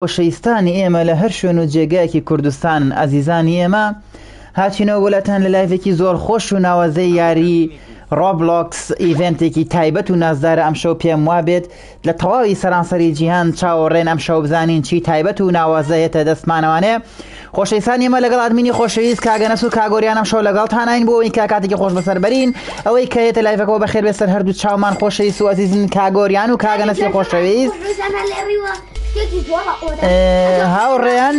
خۆشەویستانی ئێمە لە هەر شوێن و جێگایەکی کوردستان ئازیزانی ئێمە هاتینەوە وڵاتان لە لایڤێکی زۆر خۆش و ناوازەی یاری ڕۆبلۆکس ئیڤێنتێکی تایبەت و نازدارە ئەمشەو پێم وابێت لە تەواوی سەرانسەری جیهان چاوەڕێن ئەمشەو بزانین چی تایبەت و ناوازەیەتە دەستمانەوانێ. خۆشەویستانی ئێمە لەگەڵ ئادمینی خۆشەویست کاگەنەس و کاگۆریان ئەمشەو لەگەڵتانین بۆ ئەوەی کاتێکی خۆش بەسەربەرین ئەوەی کە هێتە لایڤەکەەوە بەخێر بێسەر هەردوو چاومان خۆشەویست و ئەزیزن کاگۆریان و کاگەنەسی خۆشەویست هاوڕێیان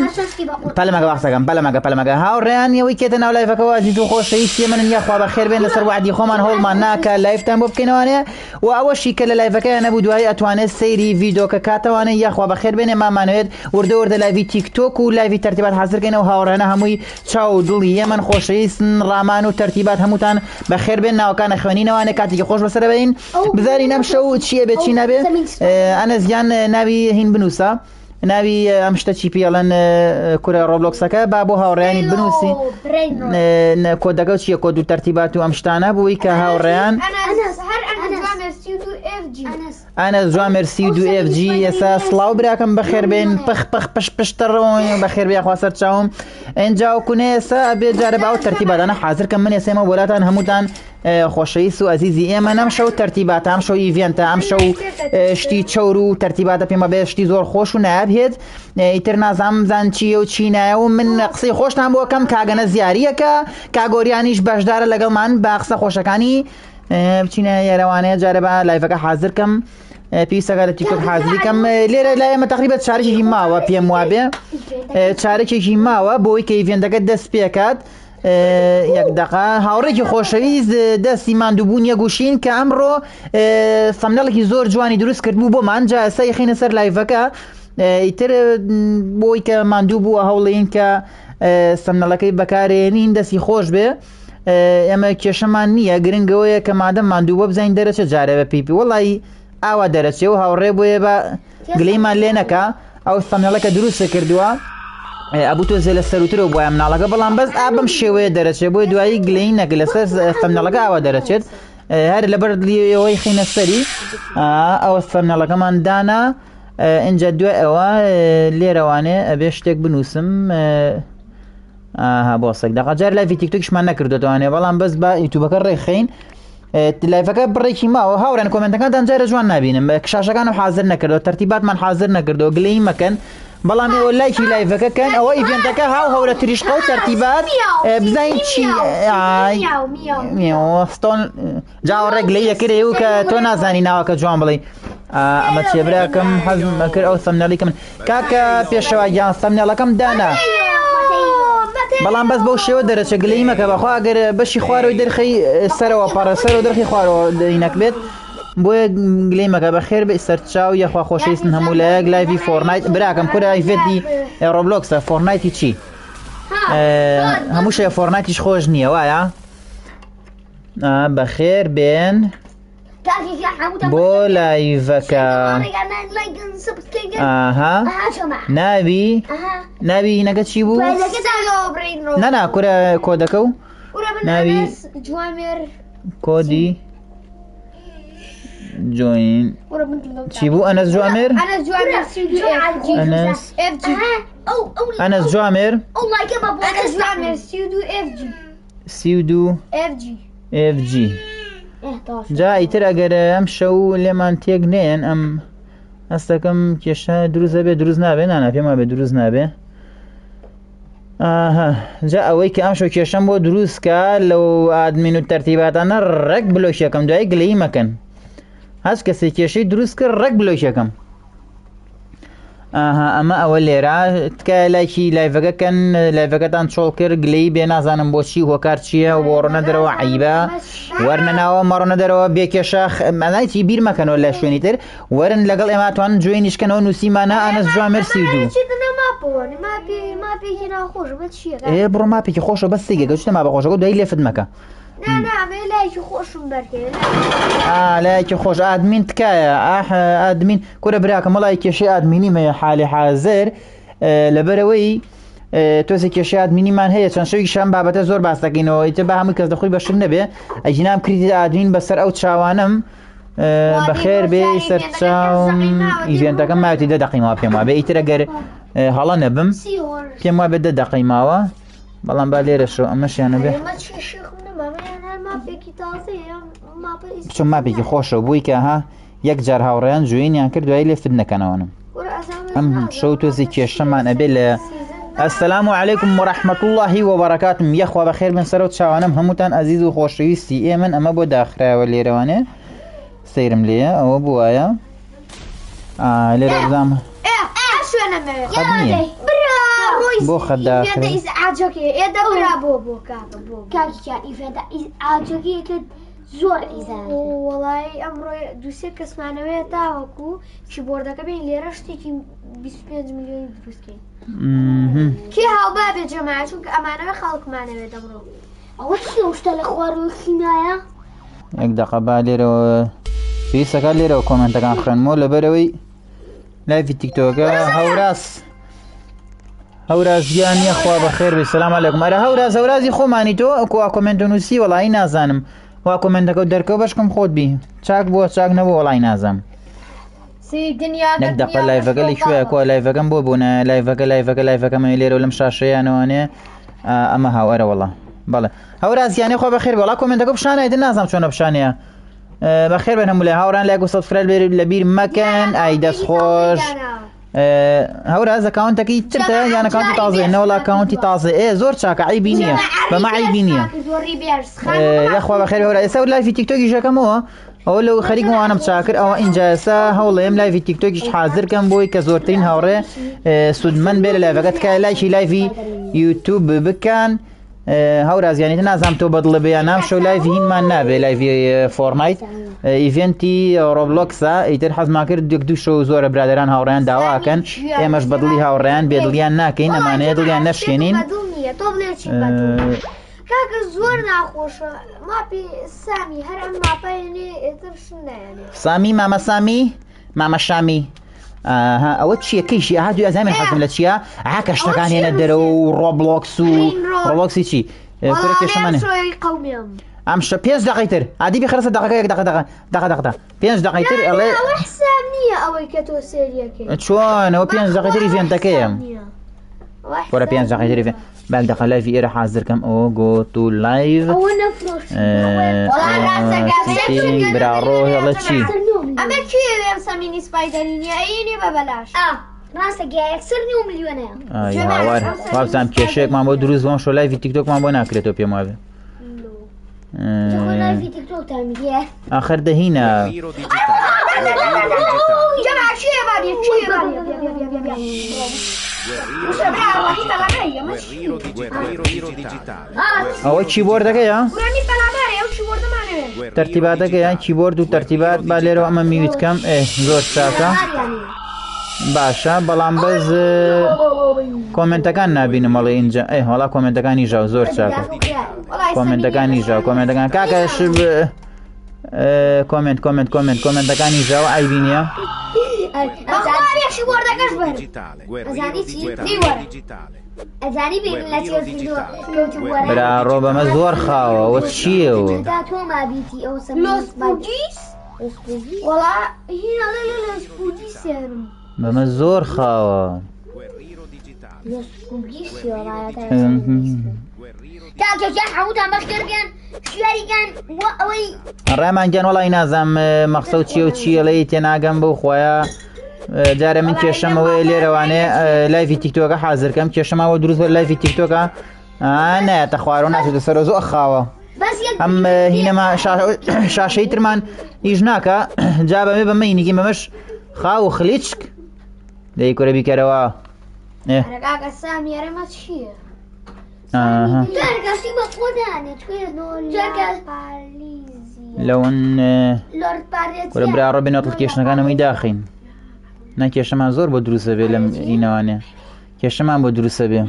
پەلەمەگە هاوڕێیان ئەوەی کێتە ناو لایڤەکەەوە ئەزیز و خۆشەویستی منن یاخوا بەخێر بێن لەسەر وعدی خۆمان هەوڵمان ناکە لایڤتان بۆ بکەینەوانێ و ئەوەشی کە لە لایڤەکەیان نەبوو دوای ئەتوانێت سەیری ڤیدۆکە کاتەوانێ یاخوا بەخێر بێنێ مامانەوێت وردە وردە لایڤی تیکتۆک و لایڤی تەرتیبات حازرکەینەوە هاوڕێنە هەمووی چاو و دڵی ئێمن خۆشەویستن ڕامان و تەرتیبات هەمووتان بەخێر بێن ناوەکانە خوێنینەوانێ کاتێکی خۆش بەسەرەبین بزارین ئەم شەو چییە بێت چی نابێت ئەنەزیان ناوی هین بنووسە ناوی ئەم شتە چی پێڵەن کورە ڕۆبلۆکسەکە با بۆ هاوڕێیانی بنووسی کۆدەکە چییە کۆد و تەرتیبات و ئەم شتانە بووی کە هاوڕێیان ئەنە جوامێر سی2FG ئێستا سڵاو براکەم بەخێر بێن پخ پشتەڕەوە بەخێر بێ خواسەر چاوم ئەنجا کوونێ ئێستا بێت جارە باو تەرتیباتانە حازرکەم من ئێسێمە وەلاتان هەمووتان خۆشەویست و ئەزیزی ئێمە نەم شەو تەرتیبات ئەم شەو ئیڤێنتە ئەم شەو شتی چەور و تەرتیباتە پێمە بێ شتی زۆر خۆش و نایاب هێت ئیتر نازانم زان چیە و چی نایە و من قسەی خۆشتان بۆ کەم کاگەنە زیاریەکە کاگۆریانیش بەشدارە لەگەڵمان با قسە خۆشەکانی بچینە یێرەوانەیە جارە بە لایڤەکە حازرکەم پێویستەکە لە تیکتۆک حازریکەم لێرە لای ئێمە تەقریبەت چارێکی ماوە پێم وابێ چارێکێکی ماوە بۆی کە ئیڤێنتەکە دەست پێکات یەک دقا هاوڕێکی خۆشەویست دەستی ماندووبوون یەگوشین کە ئەمڕۆ سەمنەڵێکی زۆر جوانی دروست کرد بوو بۆمان جا ئێستا یەخینە سەر لایڤەکە ئیتر بۆی کە ماندوو بووە هەوڵین کە سەمنەڵەکەی بەکارێنین دەستی خۆش بێ ئێمە کێشەمان نییە گرنگەوەیە کە مادەم ماندوو بە بزانین دەرەچە جارە بە پیپی وەڵی ئاوا دەرەچێ و هاوڕێ بۆیە بە گلەیمان لێ نەکا ئەو سەمنەڵەکە دروستە کردووە ئەبوو تۆزێ لە سەروترەوە بۆە مناڵەکە بەڵام بەس ئابم شێوەیە دەرەچێت بۆی دوایی گلەی نەک لەسەر سەمنەڵەکە ئاوا دەرەچێت هەر لەبەر ئەوەی خینە سەری ئەوە سەمنەڵەکەمان دانا ئینجا دوای ئەوە لێرەوانێ ئەبێ شتێک بنووسم بۆسێک دەقا جار لایڤی تیکتۆکیشمان نەکردوێتوانێ بەڵام بەس بە یوتیوبەکە ڕێکخین لایڤەکە بڕێکی ماوە هاوڕێن کۆمنتەکانتان جارە جوان نبینم کشاشەکان و حازر نەکردەوە تەرتیباتمان حازر نەکردەوە گلەی مەکەن بەڵام ئێوە لایکی لایڤەکەکەن ئەوە ئیڤێنتەکە هەورە تریشقە و تەرتیبات بزانین چی ستۆن جاوەڕێک لەی یەکرێ و کە تۆ نازانی ناوەکە جوان بڵێ ئەمە چێبراکەم حەزم کرد ئەو سەمنەڵیکە من کاکە پێشەوە گیان سەمنێڵەکەم دانا بەڵام بەس بەو شێوە دەرەچە گلەی مەکە بەخوا ئەگەر بەشی خوارەوەی دەرخی سەرەوە پەڕەسەرەوە دەرخی خوارەوە دەینەک بێت بۆیە گلەی مەکە بەخێر بێ سەرچاو یەخوا خۆشەویستن هەموو لایەک لایڤی فۆرنایت براکەم کورە ئایڤێتی ڕۆبلۆکسە فۆرنایتی چی هەموو شەیە فۆرنایتیش خۆش نییە وایە بەخێر بێن بۆ لایڤەکە ناوی هینەکە چی بوو؟ نەنا کورە کۆدەکە و ناوی کۆدی جوین چی بوو ئەنەس جوامێر؟ ئەنەس جوامێر سی2FG جا ئیتر ئەگەر ئەم شەو لێمان تێک نێن ئەم ئەستەکەم کێشە دروست دەبێت دروست نابێ نانا پێما بێ دروست نابێ جا ئەوەی کە ئەم شەو کێشەم بۆ دروستکە لەو ئادمین و تەرتیباتانە ڕێک بلۆکیەکەم دوای گلەی مەکەن هەز کەسێک کێشەی دروست کرد ڕێک بلۆکیەکەم ئەمە ئەوە لێرە تکایە لایکی لایڤەکەکەن لایڤەکەتان چۆڵ کرد گلەی بێ نازانم بۆچی هۆکار چییە بۆ ڕۆنە دەرەوە عیبە وەرنەناوە مەڕۆنە دەرەوە بێکێشە مەنایکی بیر مەکەنەوە لە شوێنی تر وەرن لەگەڵ ئێماتوان جوێی نیشکەنەوە نووسیمانە ئەنەس جوامێر سی2 بڕۆ ماپێکی خۆشە بەس سیگە گەشتە ما بەخۆشەکە دوای لێفت مەکە لایکی خۆش ئادمین تکایە ئادمین کورە براکە مەڵای کێشەی ئادمینی مەیە حالی حازر لەبەرەوەی تۆزە کێشەی ئادمینیمان هەیە چەند شەوی شەم بابەتە زۆر باس دەکەینەوە ئیتر بە هەمووی کەس دەخۆی بەشر نەبێ ئەجینام کردی ئادمین بەسەر ئەو چاوانم بەخێر بێ سەرچاوم ئیڤێنتەکەم ماوەتی 10 دقیقەوە پێم وابێ ئیتر ئەگەر هەڵە نەبم پێم وابێ 10 دقیقەوە بەڵام با لێرەشەوە ئەمەشیانە بێ چۆن ماپێکی خۆشە بووی کە ها یەک جار هاوڕێیان جوێنیان کرد دوای لێفت نەکەنەوەنم ئەم شەو تۆزی کێشەمان ئەبێ لە السلام عليكم ورحمة الله وبركاته يخوا بخير من سرو تشاوانم هموتان عزيز و خوشويستي ايمن اما بو داخرا وليروانه سيرم ليه او بوايا ليرزام شو انا خدنيه بو خد داخل ازعاجك يا دبر بو كاكي اذا ازعاجك كد زور ازعاج والله امر دوسه کس معنوي تاوكو کیبوردەکە بین لێرە شتێکی 25 ملیۆنی دروستکەین کی هاوبابێ جەماعە چونکە ئەمانەوە خەڵکمانەوێت دەمڕۆ ئەوە چی شتە لە خوارەوەی نایە یەک دەقە با لێرەوە پێویستەکە لێرەوە کۆمنتەکان خوێنمەوە لەبەرەوەی لایڤی تیکتۆکە هەوراز گیانیە خوا بەخێر بێ سەلام عەلەیکوم ئەرە هەورازی خۆمانی تۆ ئەکوا کۆمنتە نووسی وەڵی نازانم وا کۆمنتەکە و دەرکەوە بەشکم خۆت بی چاک بووە چاک نەبوو وەڵی نازانم نەک دەقە لایڤەکە لەکوێیە کوا لایڤەکەم بۆ بوونە لایڤەکەمە لێرە و لەم شاشەیانەوەنێ ئەمە هاوەرە وەڵا بەڵێ هەورازیانێ خوا بەخێر وەڵا کۆمنتەکە بشانایدە نازانم چۆنە بشانەیە بەخێر بن هەموو لای هاوڕان لایک و سەبسکرایب لەبیر مەکەن ئای دەست خۆش هەوراز ئەکاونتەکەی ترتە یان ئەکاونتی تازەیە نەوەڵا ئەکاونتی تازە زۆر چاکە عیبی نییە بەمە عیبی نییە یاخوا بەخێر هەورا ئێستا لایڤی تیکتۆکی ژەکەمەوە ئەوە لەو خەریکم وانم چاکرد ئەوە ئینجا ئێستا هەوڵێم لایڤی تیکتۆکیش حازرکەم بۆی کە زۆرترین هاوڕێ سودمەند بێ لە لایڤەکە تکایە لایکی لایڤی یوتیوب بکەن هەورازیانیتە نازانم تۆ بەدڵە بێ یان نام شەو لایڤی هینمان نابێ لایڤی فۆرنایت ئیڤێنتی ڕۆبلۆکسە ئیتر حەزمان کرد یەک دوو شەو زۆرە برادەران هاوڕێیان داواکەن ئێمەش بەدڵی هاوڕێیان بێدڵیان ناکەین ئەمانەیە دڵیان نەشێنین کاکە زۆر ناخۆشە ماپی سامی هەر ئەم ماپەیەنێ ئێتر شنایانێ سامی مامە سامی مامە شامی ئەوە چییە کەیشی ئاهادوی ئەزانێ حەزم لە چییە ئاکە شتەکان هێنە دەرەوە و ڕۆبلۆکس و ڕۆبلۆکسی چی کورە کێشەمانێ ئەم شە 5 دقیقەیتر عادی بخرسە دقەکە یەک دقە 5 دقیقەیتر ئەڵێ حساب نییە ئەوەی کە تۆ سێریەکەی چۆن ئەوە 5 دقیقەیتر ئیڤێنتەکەیە وەرە 5 دقیقەیتر ئیڤێنت بعد دقة لايف إيرا حاضر كم أو جو تو لايف برا روح يلا شي أما كي يا ساميني سبايدريني أيني ببلاش راسك جاي يكسرني ومليونير أيوة وابسام كيشك ما بدروز وان شو لايف تيك توك ما بنا كريتو بيا ماذا لايف تيك توك تعمل آخر ده هنا جماعة شو يا بابي شو يا بابي ئەوە کیبۆردەکەیە تەرتیباتەکەیان کیبۆرد و تەرتیبات با لێرەوە ئەمە میویتکەم زۆر چاکە باشە بەڵام بەز کۆمنتەکان نبینم مەڵێ اینجا هەڵا کۆمنتەکانی ژاو زۆر چاکە کۆمنتەکانی ژاو کۆمنتەکان کاکەش کۆمنتەکانی ژاو ئایبی نییە برا ڕۆبەمە زۆر خاوە وە چییەوە بەمە زۆر خاوە ڕێمان گیان وەڵی نازانم مەقسەد چیە و چیەڵەی تێناگەم بەو خۆیە جارە من کێشەمەوەی لێرەوانێ لایڤی تیکتۆکە حازرکەم کێشەماوە دروست بە لایڤی تیکتۆکە نایەتە خوارەوە ناچێتە سەرەوە زۆر خاوە ئەم هینەما شاشەی ترمان هیچ ناکە جا بەمێ بەمە هینێکی بەمەش خاو و خلیچک دەی کورە بیکەرەوە لەون کورە برا ڕۆبێ نۆتڵ کێشنەکانەمەی داخین نا کێشەمان زۆر بۆ دروستە بێ لەم ئینەوانێ کێشەمان بۆ دروستە بێ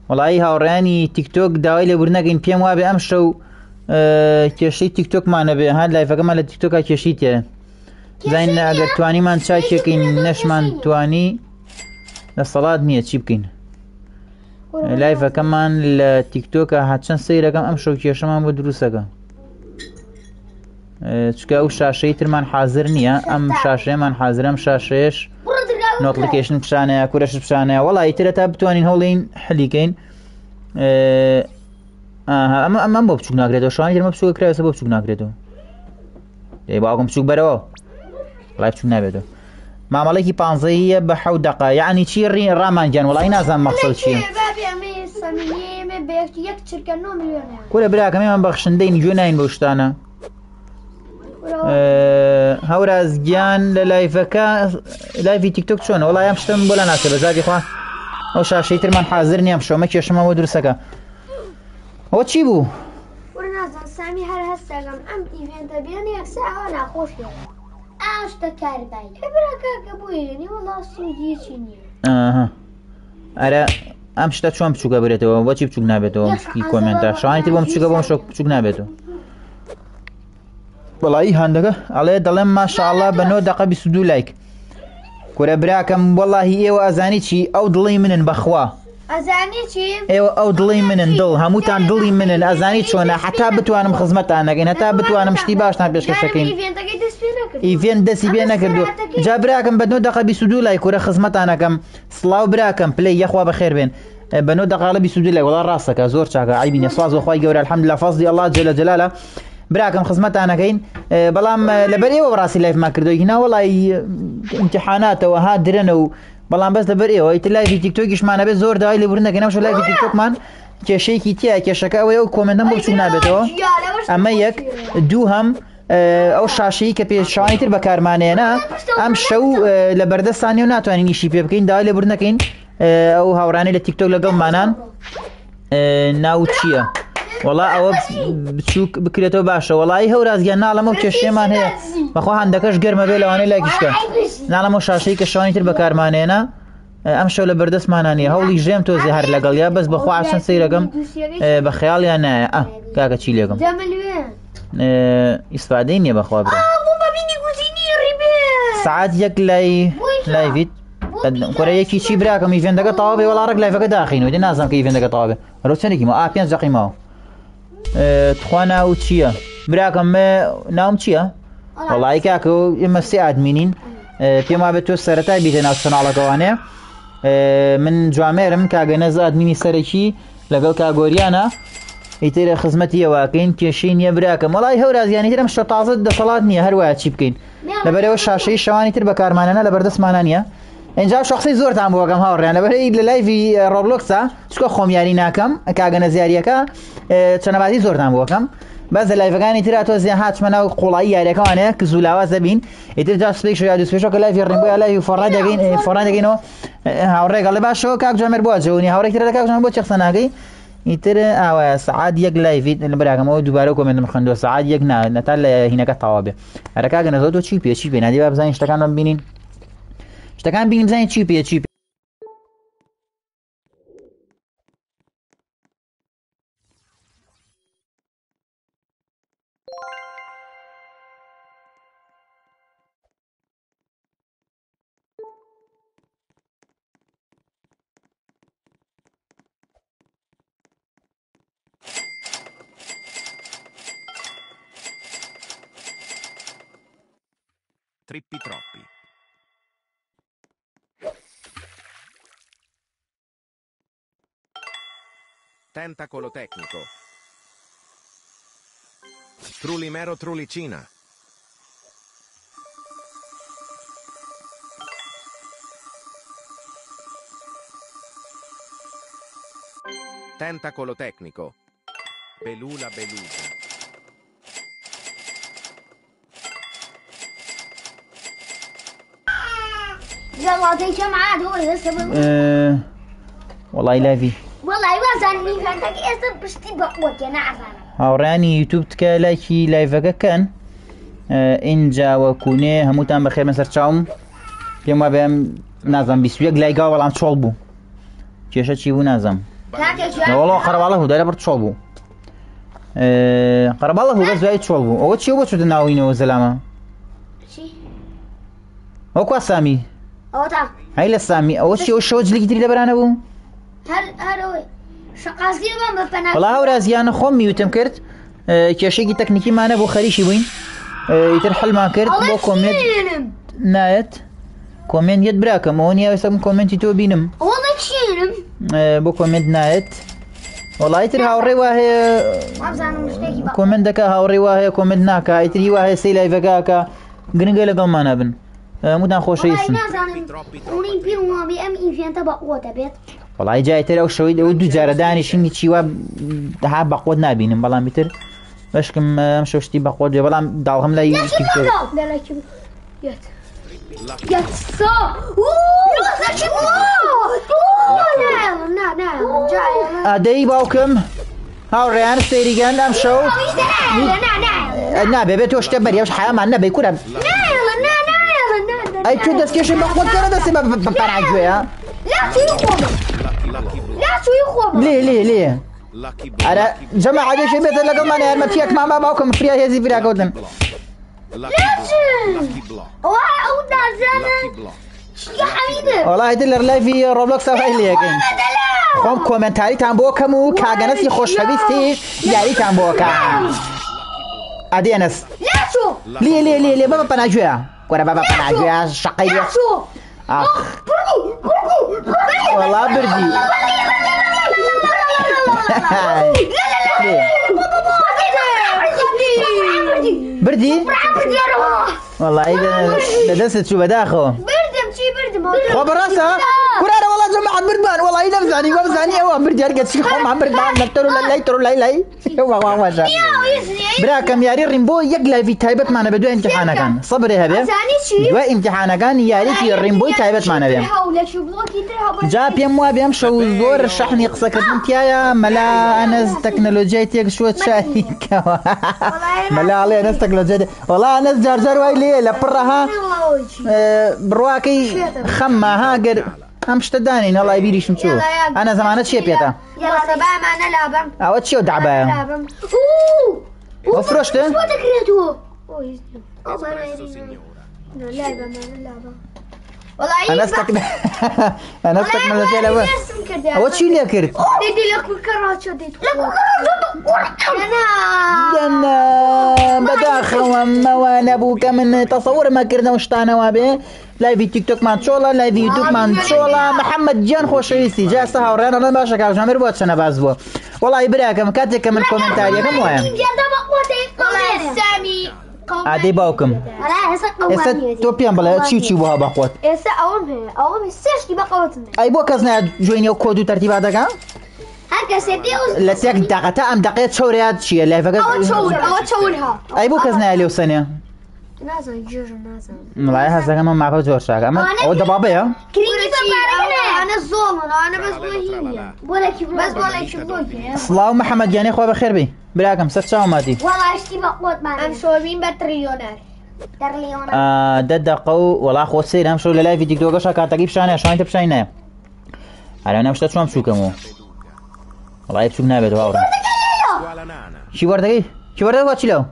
وەڵایی هاوڕێیانی تیکتۆک داوای لێبوور نەکەین پێم وابێ ئەم شەو کێشەی تیکتۆکمانە بێ هەر لایڤەکەمان لە تیکتۆکە کێشیتێ زين اگر تواني مان چاکێکین نەشمان توانی لەسەڵات نییە چی بکەین لایڤەکەمان لە تیکتۆکە هاتچەند سەیرەکەم ئەم شەو کێشەمان بۆ دروستەکە چکە ئەو شاشەی ترمان حازر نییە ئەم شاشەیەمان حازر ئەم شاشەیەش نۆتیفیکیشن پیشانەیە کوورەش پیشانەیە وەڵی ترە تا بتوانین هەوڵین حەلیکەین ئەمە بۆ بچوک ناگرێتەوە شوانی ترمە بچووکە کرایەوە بۆ بچوک ناگرێتەوە باوکم بچوک بەرەوە وڵای بچوک نابێتەوە مامەڵێکی 15 بە 7 دقە یعنی چی ڕامانگیان وڵی نازانم مەقسەد چییە کورە براکەم ئێمە بەخشندەین گوێ ناین بەو شتانە هەورازگیان لە لایڤەکە لایڤی تیکتۆک چۆنە وڵای ئەم شتم بۆ لە ناسێ بەزادی خوا ئەو شاشەی ترمان حازر نییە شەومە کێشەمە بۆ دروستەکە ئەوە چی بوو؟ سامی هەر هەستەکەم ئەم ئیڤێنتە بێن یەکسە ئەوە ناخۆش ئاشتە کاربایی براکەکە بووێنی وەڵا سوودیەکی نییە ئەرە ئەم شتە چۆن بچووکە بێتەوە بۆچی بچوک نابێتەوە مشکی کۆمنتە شوانی تر بۆم بچووکە بۆم شۆ بچوک نابێتەوە وەڵایی هەندەکە ئەڵێ دەڵێم ماشاءڵڵا بە 9 دقە 22 لایک کورە براکەم وەڵاهی ئێوە ئەزانی چی ئەو دڵی منن بەخوا ئێوە ئەو دڵی منن دڵ هەمووتان دڵی منن ئەزانی چۆنە حتا بتوانم خزمەتان نەکەین هەتا بتوانم شتی باشتان پێشکەشەکەین ئیڤێنت دەستی پێ نەکردو جا براکەم بە 9 دقە 22 لای کورە خزمەتانەکەم سڵاو براکەم پلەی یەخوا بەخێر بێن بە 9 دقە 22 لای وەڵا ڕاستەکە زۆر چاکە عیبی نیە سواز بەخوای گەورە الحەمدوللا فەزلی ئەڵڵا جەلە جەلالە براکەم خزمەتانەکەین بەڵام لەبەر ئێوە ڕاستی لایڤمان کردەوە هینا وەڵی ئیمتیحاناتەوە ها درەنە و بەڵام بەس لەبەر ئێوە ئیتر لایڤی تیکتۆکیشمانە بێت زۆر داوای لێبوردن دەکەین ئەمشەو لایڤی تیکتۆکمان کێشەیەکی تایە کێشەکە ئەوەیە و کۆمنتەم بۆ بچوک نابێتەوە ئەمە یەک دوو هەم ئەو شاشەیە کە پێشوانی تر بەکارمانێنە ئەم شەو لە بەردەستانی و ناتوانین ئیشی پێ بکەین داوای لێبوردن دەکەین ئەو هاوڕانەی لە تیکتۆک لەگەڵمانان ناو چییە وەڵا ئەوە بچووک بکرێتەوە باشە وەڵی هەورازگیان ناڵەمە و کێشێمان هەیە بەخوا هەندەکەش گەرمە بێ لەوانەی لایکیشکە ناڵەمە شاشەی کە شوانی تر بەکارمانێنە ئەم شەو لە بەردەستمانانیە هەوڵی ژێم تۆزی هەر لەگەڵ یا بەس بەخوا چەند سەیرەکەم بە خەیاڵیان نایە کاکە چی لێگەم ئیسفادەی نییە بەخوا برێ سعات یەک لایڤیت کورە یەکی چی براکەم ئیڤێنتەکە تەواو بێ وەڵا ڕێک لایڤەکە داخینەوە دێ نازانم کە ئیڤێنتەکە تەواو بێ ڕۆ چەندێکی ماوە 5 دقی ماوە تخوا ناو چییە براکەم ناوم چییە وەڵی کاکە ئێمە سێ ئادمینین پێم وابێت تۆ سەرەتای بیتە ناو چەناڵەکەوانێ من جوامێرم کاگەنەز ئادمینی سەرەکی لەگەڵ کاگۆریانە ئیترە خزمەتی ئەواکەین کێشەی نییە براکەم وەڵی هەورازیانی ترم شە تازە دەسەڵات نییە هەروایە چی بکەین لەبەرەوە شاشەی شەوانی تر بەکارمانەنە لە بەردەستمانە نییە اینجا شخصی زۆرتان بۆکەم هاوڕێیان لەبەرەی لە لایڤی ڕۆبلۆکسە چکە خۆمیاری ناکەم کاگەنە زیاریەکە چەنەبازی زۆرتان بۆکەم بەس لە لایڤەکانی ترا تۆ زیان هاتمە ناو قوڵایی یاریەکەوانەیە کە زوولاواز دەبین ئیتر جا سپێک یا دووسپێشەوە کە لایڤی ڕێنبوو یا لایڤی فۆڕان دەگەینەوە هاوڕێگە لە باشەوە کاک جوامێر بۆ جەونی هاوڕێک ترە کاک جوامێر بۆ چی قسە ناکەی ئیتر ئاوایە سعات یەک لایڤیت لە براکەمەوە دووبارە کۆمنتم خوێندووە سعات یەک نەتا لە هینەکە تەواو بێ ئەرە کاگەنە زۆر تۆ چی پێ نادی با بزانین شتەکانمان بینین شتەکان بینیم بزانین چی پێ Trippi troppi. Tentacolo tecnico. Trulimero trulicina. Tentacolo tecnico. Belula belusa. وەڵی لایڤی هاوڕێیانی یوتیوب تکە لایکی لایڤەکە کەن ئینجا وەکوونێ هەمووتان بەخێر مەسەر چاوم پێم وابێ نازانم 21 لایگا بەڵام چۆڵ بوو کێشە چی بوو نازانم وەڵەوە قەرەباڵە هوو دەرە بڕ چۆڵ بوو قەرەباڵە هوو بەس دوای چۆڵ بوو ئەوە چی بۆ چوتە ناوینەوە زەلامە وەکوا سامی ئەوە تا هەی لە سامی ئەوە چی ئەو شەوە جلێکی تری لەبەرانە بوو هەرەوەی شقازی بەم بە پەنا وەڵا هەورازیانە خۆم میوتم کرد کێشێکی تەکنیکیمانە بۆ خەریکی بووین ئیتر حەلمان کرد بۆ کۆمنت نایەت کۆمنت یەت براکەم ئەوە نییە وێسم کۆمنتی تۆ بینم وەڵا چێنم بۆ کۆمنت نایەت وەڵای تر هاوڕێ وا هەیە وابزانم شتێکی بە کۆمنت دەکا هاوڕێ وا هەیە کۆمنت ناکە ئیتری وا هەیە سی لایڤەکەکە گرنگە لەگەڵمانە بن هەمووتان خۆشەویستن نازانم ئەوەی پێم وابێ ئەم ئیڤێنتە بەقوە دەبێت وەڵای جایتر ئەو شەوەی ئەو دوو جارە دانیشتنی چیوە ها بەقوت نبینم بەڵام تر بەشکم ئەم شەو شتی بەقوت بێ بەڵام داڵغم لای ئادەی باوکم هاوڕێیان سەیریگەن ئەم شەو نابێ بێت تۆ شتە بەریەوش حیامان نەبەی کورە ئەی تو دەستکێشی بەقوت کەرە دەستی بە پەناگوێیە لێ ئەرە جەمە عادێکی بێتە لەگەڵمانە یارمەتیەک ماما باوکم فریا هێزی براکەوتن وەڵای دل لەر لایڤی ڕۆبلۆکس ئەوهای لێەکەین خۆم کۆمنتاریتان بۆ کەم و کاگەنەسی خۆشەویستیش یاریتان بۆکە ئادی ئەنەس لێ بەبە پەناگوێیە وەرە بەبە پەناگوێیە شەقەی وەڵا بردی بردی وەڵی لەدەستت چوو بەداخەوە خۆ بەڕاستە کورارە وەڵا جەماعەت بردمان وەڵی نەمزانی وەمزانی ئەوە بردی هەرگەچی خۆمان بردمان لەتەر و لەلای تر و لای وەواشە براکەم یاری ڕیمبۆ یەک لایڤی تایبەتمانە بە دوای ئیمتیحانەکان سەبرێ هەبێ دوای ئیمتیحانەکان یاریکی ڕیمبۆی تایبەتمانە بێ جا پێم وا بێم شەو زۆر شەحنی قسەکردن تایە مەلا ئەنەس تەکنەلۆجیای تێک شووە چاریکەوە مەلاڵێ ئەنەس تەکنەلۆجیای وەڵا ئەنەس جارجار وای لێ لە پڕەها بڕواکەی خەممە هاگەر ئەم شتە دانین هەڵای بیریشم چوو ئەنە زەمانە چیە پێێتە ئەوە چی و دعبایە ئەو فرۆشتە ئەنەس تەکنەلۆجیای لەوە ئەوە چی لێ کرد بەداخەوە مەوە نەبوو کە من تەسەوڕمەکردنەوە شتانەوە بێ لایڤی تیکتۆکمان چۆڵە لایڤی یوتیوبمان چۆڵە محەممەد گیان خۆشەویستی جاستە هاوڕێنەڵە باشە کاژامێر بۆ چەنە باز بووە وەڵی براکەم کاتێک کە من کۆمنتاریەکەم وایە ئادەی باوکم ئێستا تۆ پێم بڵێ چی بووە بەخۆت ئێستا ئەوم هەیە ئەوە سێشتی بەقەوتم ئەی بۆ کەس نایە جوێنی و کۆد و تەرتیباتەکە هەر کەسێ لە تێک داقەتە ئەم دەقێت چۆرەیات چییە لایڤەکە ئەوە چەورها ئەی بۆ کەس نایە لێو سەنێ نازانم جێژم نازانم مڵای هەزەکەمە ماکە زۆر شاکە ئەمە ئەوە دەبابەیە ئەنە زۆڵن ئەوانە بەس بۆ بەس بۆ لێکی بڵۆگیە سڵاو محەممەد گیانەی خوا بەخێر بی براکەم سەر چاوماتی وەڵاشتی بە قۆتمان ئەم شۆبین بە تریۆنەر دە دەقە و وەڵا خۆ سەیر ئەم شەو لە لایڤی تیکتۆکەشە کاتەکەی پیشانە شوانتە پیشانی نایە ئەرە نەم شتە چۆن بچووکەمەوە وەڵای بچووک نابێت هاوڕێ چی وەردەکەی چی وەردەکە چی لەو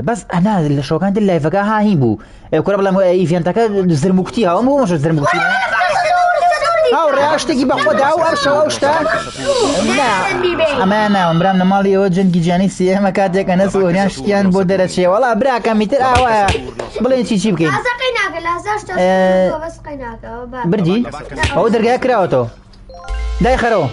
بەس ئەنا لە شۆکان دل لایڤەکە هاهی بوو کورە بڵێم ئیڤێنتەکە زرموکتی هاوم بوو مەشە زرموکتی هاوڕێ شتێکی بەخۆدا و ئەم شەوە شتە ئەمە ناوم برام لە ماڵی ئەوە جەنگی گیانی سیێمە کاتێک ئەنەس ئۆریان شتیان بۆ دەرەچێ وەڵا براکەم میتر ئاوایە بڵێن چی بکەین بردی ئەو دەرگای کراوەتەوە دای خەرەوە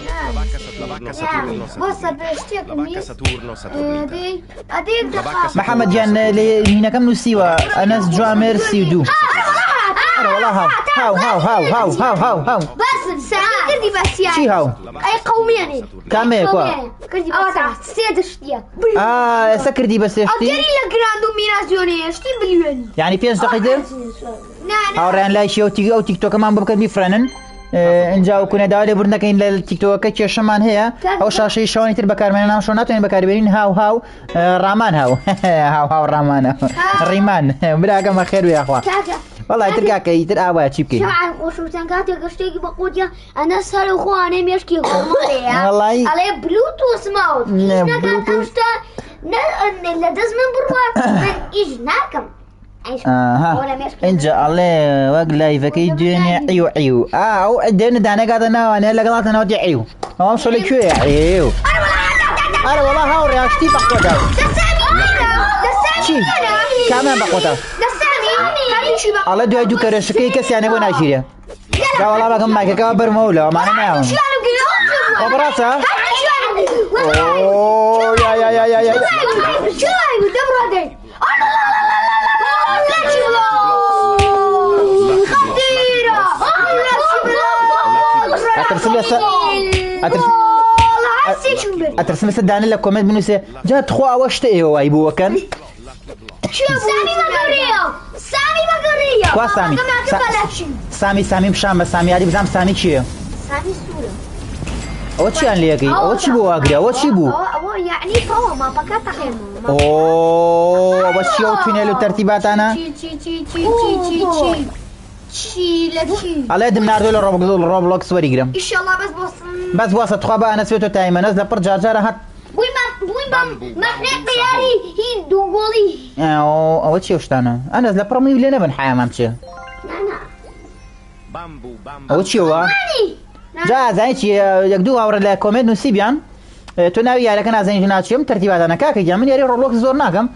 محەممەد گیان لێ مینەکەم نووسیوە ئەنەس جوامێر 32 والله هاو چی هاو ئەی قەومێنێ کامەیەکوە سێ دشتیە ئێستا کردی بە سێشتی لە گراند و میرازیۆنەیە شتی بلیێنی یعنی 5 دقیقە هاوڕێیان لای شێ ئەو تیکتۆکەمان بۆ بکەن بیفرێنن اینجا و کوونە داوا لێبوور نەکەین لە تیکتۆکە کێشەمان هەیە ئەو شاشەی شەوانی تر بەکارمێنە نام شۆ ناتوانین بەکاربێنین هاو ڕامان هاو ڕامانە ڕیمان براکەمە خێر وێخوا وەڵای ترگاکە ئیتر ئاوایە چی بکەین خۆشوتەن کاتێک گەشتێکی بە قوتیە ئەنە سەر و خوانێ مێشکی خۆمەڵەیە ئەڵێ بلوتوسماوت لە دەست من بڕوە من ئیش ناکەم ها انجا الله وقلا يفكي الدنيا عيو عيو او عدنا دانا قادنا وانا لقلات انا ودي عيو ما شو لك شو عيو انا والله هاوري اشتي بقوتا شي كمان بقوتا الله دو ادو كرشكي كاس يعني بو ناجيريا لا والله ما كان معك كبر مولا ما انا نعم براسه اوه يا اترسم سداني لك كومنت منو سي جا تخوا واش تي هو يبو وكان كوا سامي مشام سامي هادي بزام سامي چيه سامي سوله او چی ان لیگی او چی بو اگریا او چی بو او يعني فهو ما بقى تخيم اوه او چی او تونل ترتیبات انا چی لكي على دم ناردو الروبلوكس وريجرام ان شاء الله بس واسط خبا انا سويتو تايم نزل بر جارجار هات بوين ما قياري هي دوغولي او چی وشتانا انا نزل برمي لنا بن حياه مامشي او چی هو جا زايتي يقدو اور لا كومنت نسيبيان تناوي على كان زين جناتشم ترتيبات انا كاك جامن يري روبلوكس زورناكم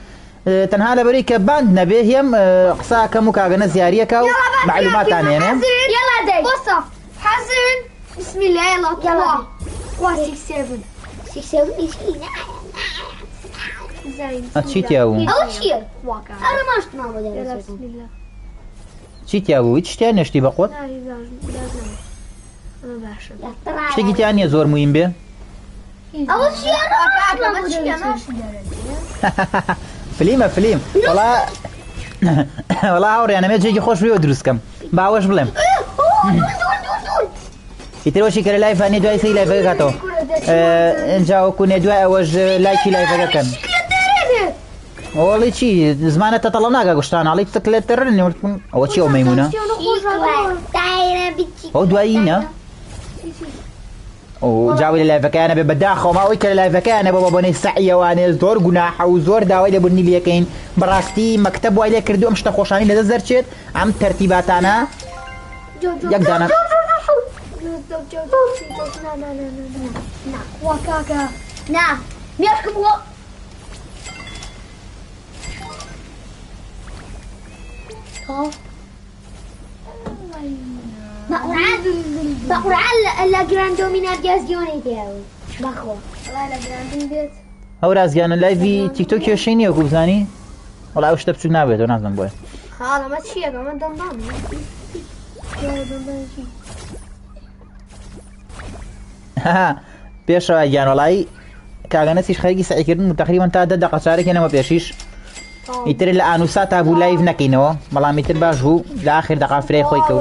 تنها لبريك باند نبيهم قصاكم وكاغنا زياريكا معلومات ثانيه يلا دي وصف حسن بسم الله يلا 67 زين اتشيتياو اول شيء واقع انا ما شفت ما بدي بسم الله تشيتياو ويتشتي نشتي بقوت شتي تاني زور مهم به اول شيء انا فيلم والله والله هاوري انا ما جاي خوش فيه ادرس كم باوش بلم يتروشي كره لايف اني دواي سي لايف كاتو انجاو كوني دواي اوج لايكي لايف كان والله شي زمانه تطلعنا قشطان عليك تكلت ترني او شي او ميمونه او دواينا وجاوي لايف كان ببداخو ما ويك لايف كان بابا بني سعيه وانا زور جناح وزور داوي لبني ليكين براستي مكتب وايله كردو مش تخوشاني لزرچت عم ترتيبات انا يقدانا وكاكا نعم ميركب هو بقرعة لا جراندومينا جازيوني دياوي بخو لا جراندوم بيت او رازيان لايفي تيك توك يشيني او كوزاني والله وش تبسو نابيت ونازم بوي هذا ما تشيك ما دندان ها بيش راجان والله كاغنسيش خارجي سعي كردن تقريبا تا دقه شارك انا ما بيشيش يتر الان وسات ابو لايف نكينو والله متر باجو لاخر دقه فري خويكو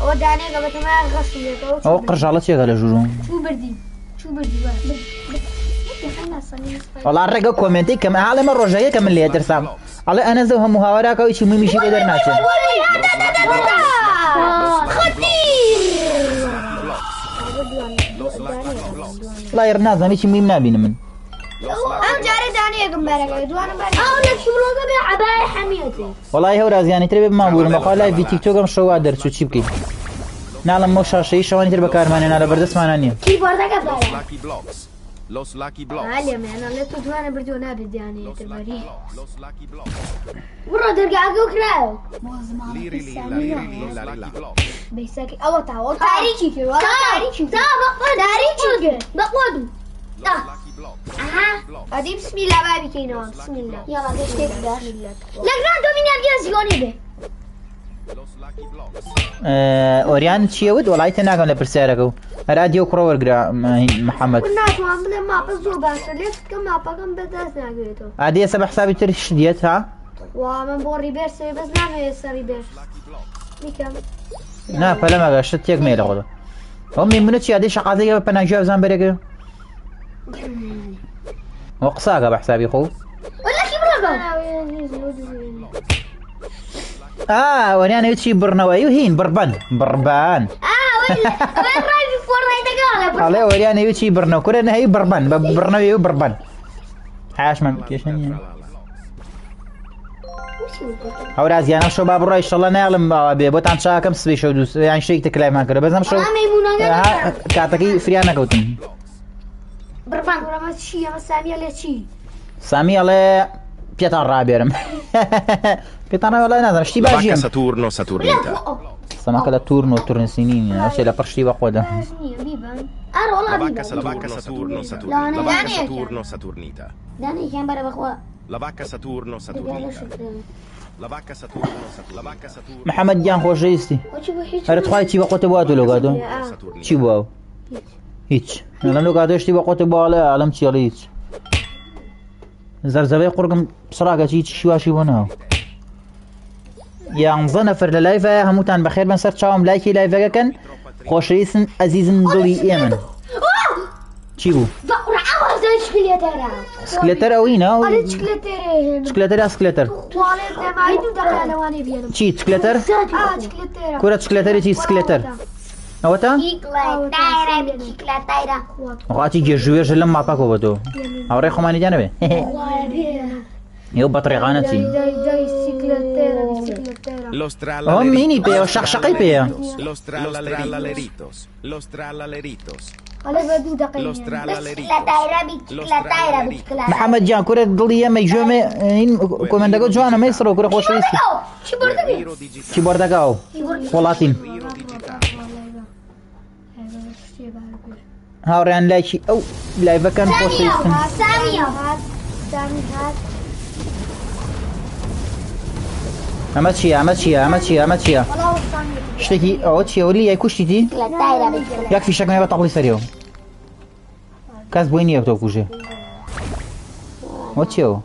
او داني قبل ما غسلته او قرجالت يا قال جوجو شو بردي والله الرقا كومنتي كم على مره جايه كم اللي ترسم على انا زو هم محاوراك او شي ميمشي بدرناش لا يرنا زاني شي ميم نابين من ام جاري داني قمبرك دوانا بارك او لك شو لوغا عبايه حميتي والله هو رازياني تري ما بقول مقاله في تيك توك ام شو ادر شو تشيبكي نعلم مو شاشي شواني تربى كارمان انا بردس مانانيه كيبوردك ابدا Los Lucky Blocks. علم انا اللي تدوانا بردو نابد يعني تباري ورا درقا اقوكراو بيساكي او تعال تاريخي كي والله تاريخي تا تاريخي بقودو اها ادي بسم الله بابي كينو بسم الله يلا دشتك داش لا جراندو من يرجع به اوريان تشيود والله تناقم لبرسيركو راديو كرور جرا محمد الناس ما بزو باش ليش كما باكم بداس ناقيتو عادي سبع حسابي تريش ديت ها ومن بوري بيرس بس ما يسري بيرس نيكم نا فلا ما غشت يك ميل غلو امي منتي عادي شقازيه بناجو زامبريك وقصاقه بحسابي خو ولا كي ورينا يوتشي برنوايو هين بربان وين رايح فور رايح تقال عليه ورينا يوتشي برنو كورنا هي بربان برنوايو بربان عاش ما كيشني هەورا زیانە شەو با بڕۆی ئینشەڵڵا نایڵم باوە بێ بۆتان چاکەم سبەی شەو دووس یان شتێک تکلایمان کردە بەزەم شەو کاتەکەی فریان نەکەوتم بڕبان ڕەمە چی ئەمە سامیە لێ چی سامی ئەڵێ پێتان ڕابێرم پێتان ڕای نازانم شتی La vacca باشیم Saturno Saturnita. سەماکە لە تورن و تورنسینی ئەوشێ لە پڕشتی بەخۆدا La vacca Saturno Saturnita. La vacca Saturno Saturnita. دانی کەم بەرە بەخوا La vacca Saturno Saturnita. La vacca Saturno Saturnita. La vacca Saturno محەممەد گیان خۆشەویستی هەرە توخوای چی بەخۆتە بوات و لۆگادۆ Saturnita. چی بووە هیچ لەم لۆگادۆشتی بەخۆتە بواڵێ ئەڵم چیڵی هیچ زەرزەبەی قورگم سڕاگەچی هیچ شیواشی بۆ ناو 11 نەفر لە لایڤە هەمووتان بەخێر بن سەر چاوم لایکی لایڤەکەکەن خۆشەویستن ئەزیزم دڵی ئێمن چی بوو؟ سکلێتەر ئەوینە سکلێتەر سکلێتەر چی سکلێتەر؟ کورە سکلێتەرێکی سکلێتەر ئەوەتە؟ وڵاتی گێژوێژە لەم ماپاکۆ بە تۆ هاوڕێ خۆمانی دیانەبێ ئێوە بەطڕێقانە چی؟ Los ئەوە مینی پێ شەقشەقەی پێیە Los tralaleritos. Los tralaleritos. Los tralaleritos. محەممەد گیان کورە دڵی ئێمە گوێمێ کۆمەندەکە جوانە مەیسڕەوە کورە خۆشەویستی چی بەردەگاو وڵاتین هاوڕێیان لایکی ئەو لایڤەکەن خۆشەویستن ئەمە چییە ئەمە چییە ئەمە چییە ئەمە چییە شتێکی ئەوە چیەوەلی یای کوشتیتی یاک فیشەکەمێ بە تەقڵی سەریەوە کەس بۆی نییە تۆ کوژێ وە چیەوە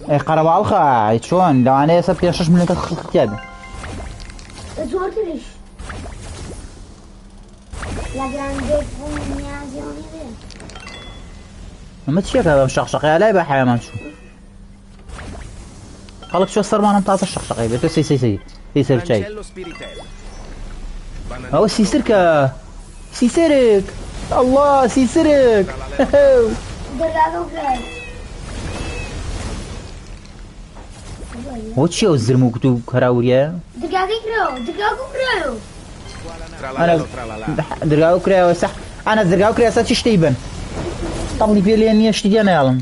ئەی قەرەباڵخە چۆن لەوانەیە سە 5-6 ملیۆنکە خکتیاد ئەمە چیەکە بەم شەقشەقەیە لای بە حەیەمان چوو خەڵک چۆ سەرمانم تازە شەقشەقەی بێت تۆ سەر چای Cancello Spiritel. ئەوە سیسرکە سیسرک الله سیسرک وە چیە ئەو زرم و گوت و کەراوریە درگا و کرایەوە سەح ئەنە درگا و کرایە چی شتەی بن تەڵی پێ لێ نییە شتی دیان نایڵم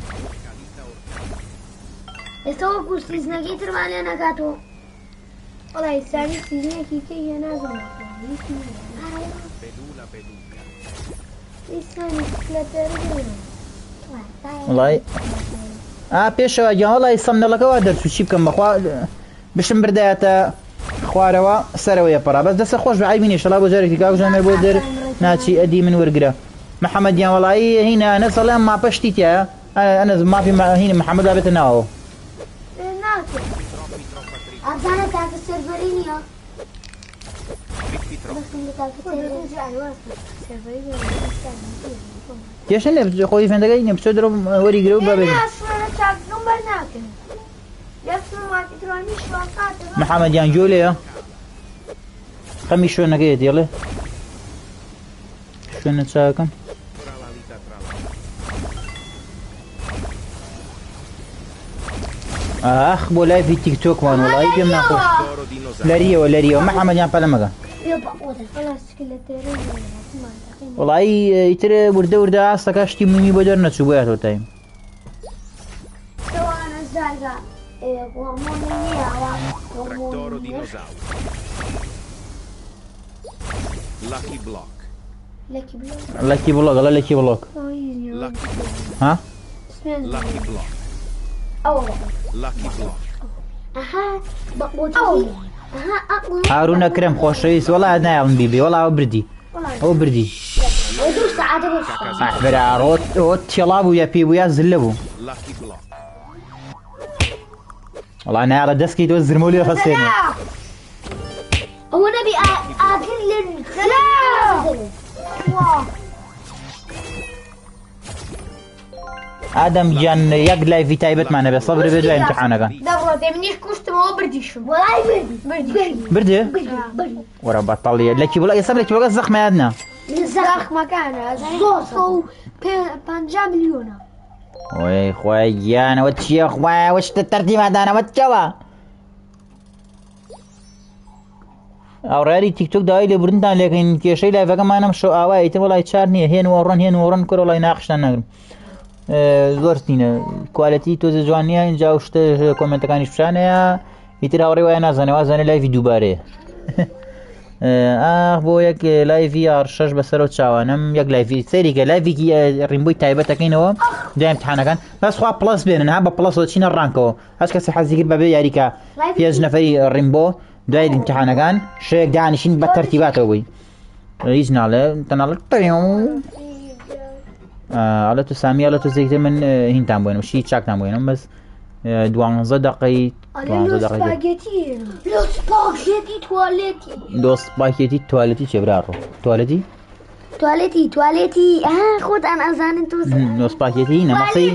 ئێستاوە کوستیزنەکەی ترمانیان نەکاتەوە وەڵی سامی سیزنێکی کە هێ نازانم وڵی پێشەوە گیاوەڵی سەمنەڵەکەەوە دەرچوو چی بکەم بەخوا بشم بردایەتە خوارەوە سەرەوەیە پەڕا بەس دەسە خۆش بە عیبینی شەڵا بۆ جارێکی کاکژانێ بۆ دەر ناچی ئەدی من وەرگرە محەممەد گیان وەڵایی هینە نەسەڵێم ماپەشتی تایە ئەنە مافی هینە محەممەدا بێتە ناوە ئازانە تاکە سەرڤەری نییە کێشە لێ خۆی فێندەکەی نێ بچۆ درۆ وەریگرە و بابێت محەممەد گیان گوێ لێیە خەمی شوێنەکەیە دێڵێ شوێنە چاکەم ئاخ بۆ لایڤی تیکتۆکمان وڵایی پێم ناخۆش لەریەوە لەریەوە محەممەدیان پەلەمەگە وڵایی ئیتر وردە وردە ئاستەکە شتی مومی بۆ دەرنەچوو بۆیە تۆ تایم Trattoro dinosauro. Lucky Block. لەکی بڵۆک ئەڵە لەکی بڵۆک Lucky Block. ها Lucky Block. Lucky Block. هارون ئەکرەم خۆشەویست وەڵا نایڵم بیبێ وەڵا ئەوە بردی ئەوە بردی برا ئەوە تێڵا بوو یا پێ بوو یا زلە بوو Lucky Block. وەڵا نایڵە دەستکەی تۆ زرمۆلی خەسێنێ ئەوە نەبی ئاگر لێ ئادەم گیان یەک لایڤی تایبەتمانە بێ سەبر بێ دوای ئیمتیحانەکە دەبڕۆ منیش کوشتمەوە بردیشم وەڵای بردێ وەرە بەتەڵیە لەکی بڵە ئێستا لەکی بڵە زەخمەیادنا زەخمەکانە 250 ملیۆنە وي خويا انا وتشي خويا واش الترتيب هذا انا وتشوا اوراري تيك توك داوای لێ بردنتان لێکەین کێشەی لایڤەکەمانم شۆ ئاوایتر وڵای چار نییە هێن وەڕۆن کۆر وڵای ناقشتان ناگرم زۆر تینە کوالەتی تۆزە جوان نییە اینجا شتە کۆمنتەکانیش پیشانەیە ئیتر هاوڕێ وایە نازانێ وازانێ لایڤی دووبارەیە ئاخ بۆ یەک لایڤی ئار6 بەسەرەوە چاوانم یەک لایڤی سەیریکە لایڤێکی ڕیمبۆی تایبەتەکەینەوە دوای امتحانەکان بەس خوا پڵەس بێنن ها بە پڵەسەوە چینە ڕانکەوە هەچ کەسی حەزی کرد بەبێ یاریکە 5 نەفەری ڕیمبۆ دوای امتحانەکان شەیەک دانیشین بە تەرتیباتەوە بووی هیچ ناڵێ تەناڵێت ئەڵە تو سامی ئەڵە تو زێکتر من هینتان بۆێنم شی چاکتان بۆێنم بەس 12 دقەی دۆ سپاگێتی توالێتی چێ براڕۆ توالێتی خۆتان ئەزانن تو دۆ سپاگێتی نەمەسەی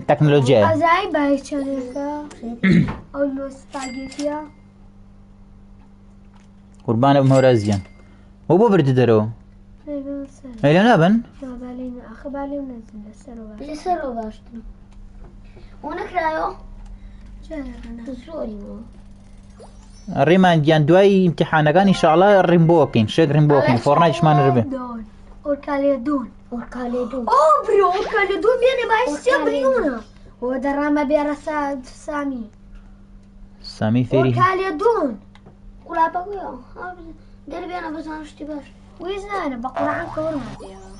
تەکنۆلۆجیایە ئەزای باچەکە ئەو دۆ سپاگێتیە قوربانە بم هەورە زیان بۆ بردە دەرەوە لە نابن لەسەرەوە باشتر نەکرایەوە ڕێمان گیان دوای امتحانەکان ئینشاڵڵا ڕیمبۆکەین شێک ڕیمبۆکەین فۆڕناکیشمان ڕبێ ئۆرکالێدۆن بێنێ باسی بریونە ئەوە دەڕامە بێرە سامی سامی فێری ئۆرکالێدۆن قوڵاپەکەیە دەربێنە بزان شتی باش وێز نانە بە قوڵعان کەوەڕماتیەوە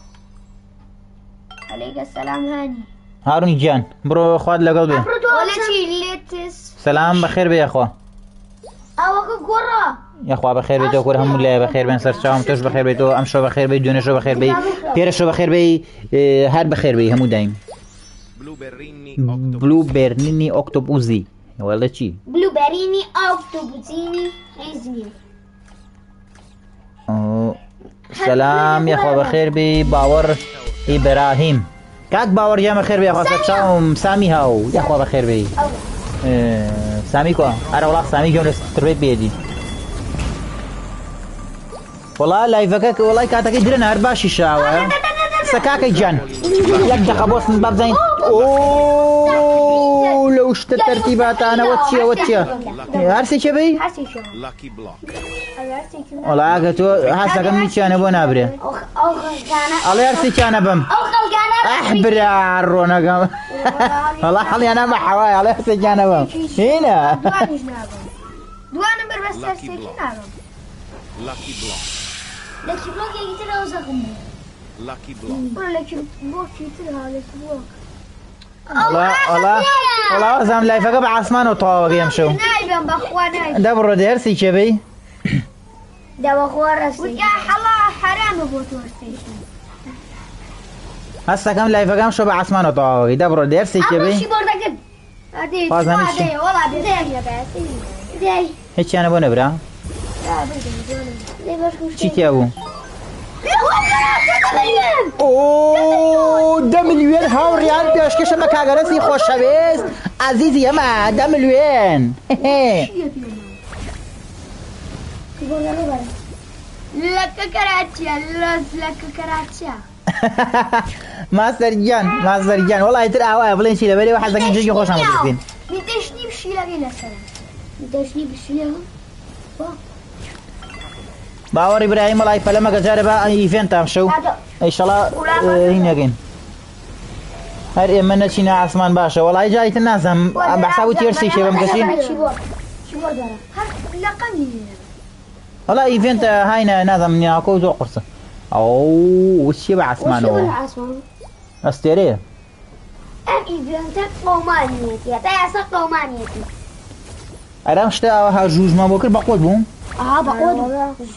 عەلەیکە سەلام هانی هارونی گیان بڕۆ خوات لەگەڵ بێ سەلام بەخێر بێ یەخوا ئەوەکە گۆڕە یەخوا بەخێر بێتەوە کۆر هەموو لایە بەخێر بێن سەر چاوم تۆش بەخێر بێتەوە ئەم شەو بەخێر بێ دوێنێ شەو بەخێر بێ پێرە شەو بەخێر بێ هەر بەخێر بێ هەموو دایم بلوبێرنینی ئۆکتۆبوزی وەڵە چی بلوبەرینی ئۆکتۆبوزینی حیزمی سەلام یەخوا بەخێر بێ باوەڕ ئیبراهیم کاک باوەڕ یامە خێر بێ یەخوا سەر چاوم سامی هاو یەخوا بەخێر بێ سامی کۆ هەرە وڵات سامی گەون لەستڕێ بێدی وڵا لایڤەکە وڵای کاتەکەی درێنە هەر باشی شاوە سەکاکەی گیان یەک دەقە بۆستن با بزانین لەو شتە تەرتیباتانەوە چیە هەرسێکێ بێ وڵا ئەگە تۆ هەستەکەم نیچیانە بۆ نابرێ ئەڵێ هەرسێکیانە بم برا ڕۆنەکەم وڵا هەڵیانە بە حەوای ئەڵێ هەرسێکیانە بم هینە دوانم بەر بەستەر سێکی نابم لەکی بڵۆکێکی تر ئەو زەقم بوو لەکی بۆکی تر ها لەکی بڵۆک وڵا وەزام لایفەکە بە عاسمانەوە تەواوەکە ئەم شەو نایبم بەخوا نایبم دەبڕۆ دێ هەرسێکێ بێ دەوەخۆ ڕەستی حەڵا حەرامە بۆ تۆ هەرسێکی هەستەکەم لایفەکەم شەو بە عاسمانەوە تەواوەکەی دەبڕۆ دێ هەرسێکێ بێ هیچیانە بۆ نەبرا چی تیا بوو 10 ملیۆن هاوڕیان پێشکەشە بە کاگەرەسی خۆشەویست عەزیزی ئەمە 10 ملیۆن لەکە کەراچیە لەکە کەراچیە ماستەر گیان وەڵای تر ئاوایە بڵێن چی لەبەرەوە حەزەکەم جێگی خۆشم بکەین دەشنی بشیلەکەی لەسەر دەشنی بشیلە باوەڕی براهیم وەڵای پەلەمەکە جارە بە ئیڤێنت تام شەو ئەیشەڵا هینەکەین هەر ئێمە نەچینە عاسمان باشە وەڵای جایتر نازانم بەحسا بوو تێرسێکێ بەم کەسی وەڵا ئیڤێنتە هاینە نازانم نیاکۆ و زۆر قورسە ئەو چیە بە عاسمانەوە ئەستێرەیە ئەم ئیڤێنتە قۆمانیەتیە تا یاسا قۆمانیەتی ئەرام شتە ئەوە هاژوژمان بۆ کرد بەقۆت بووم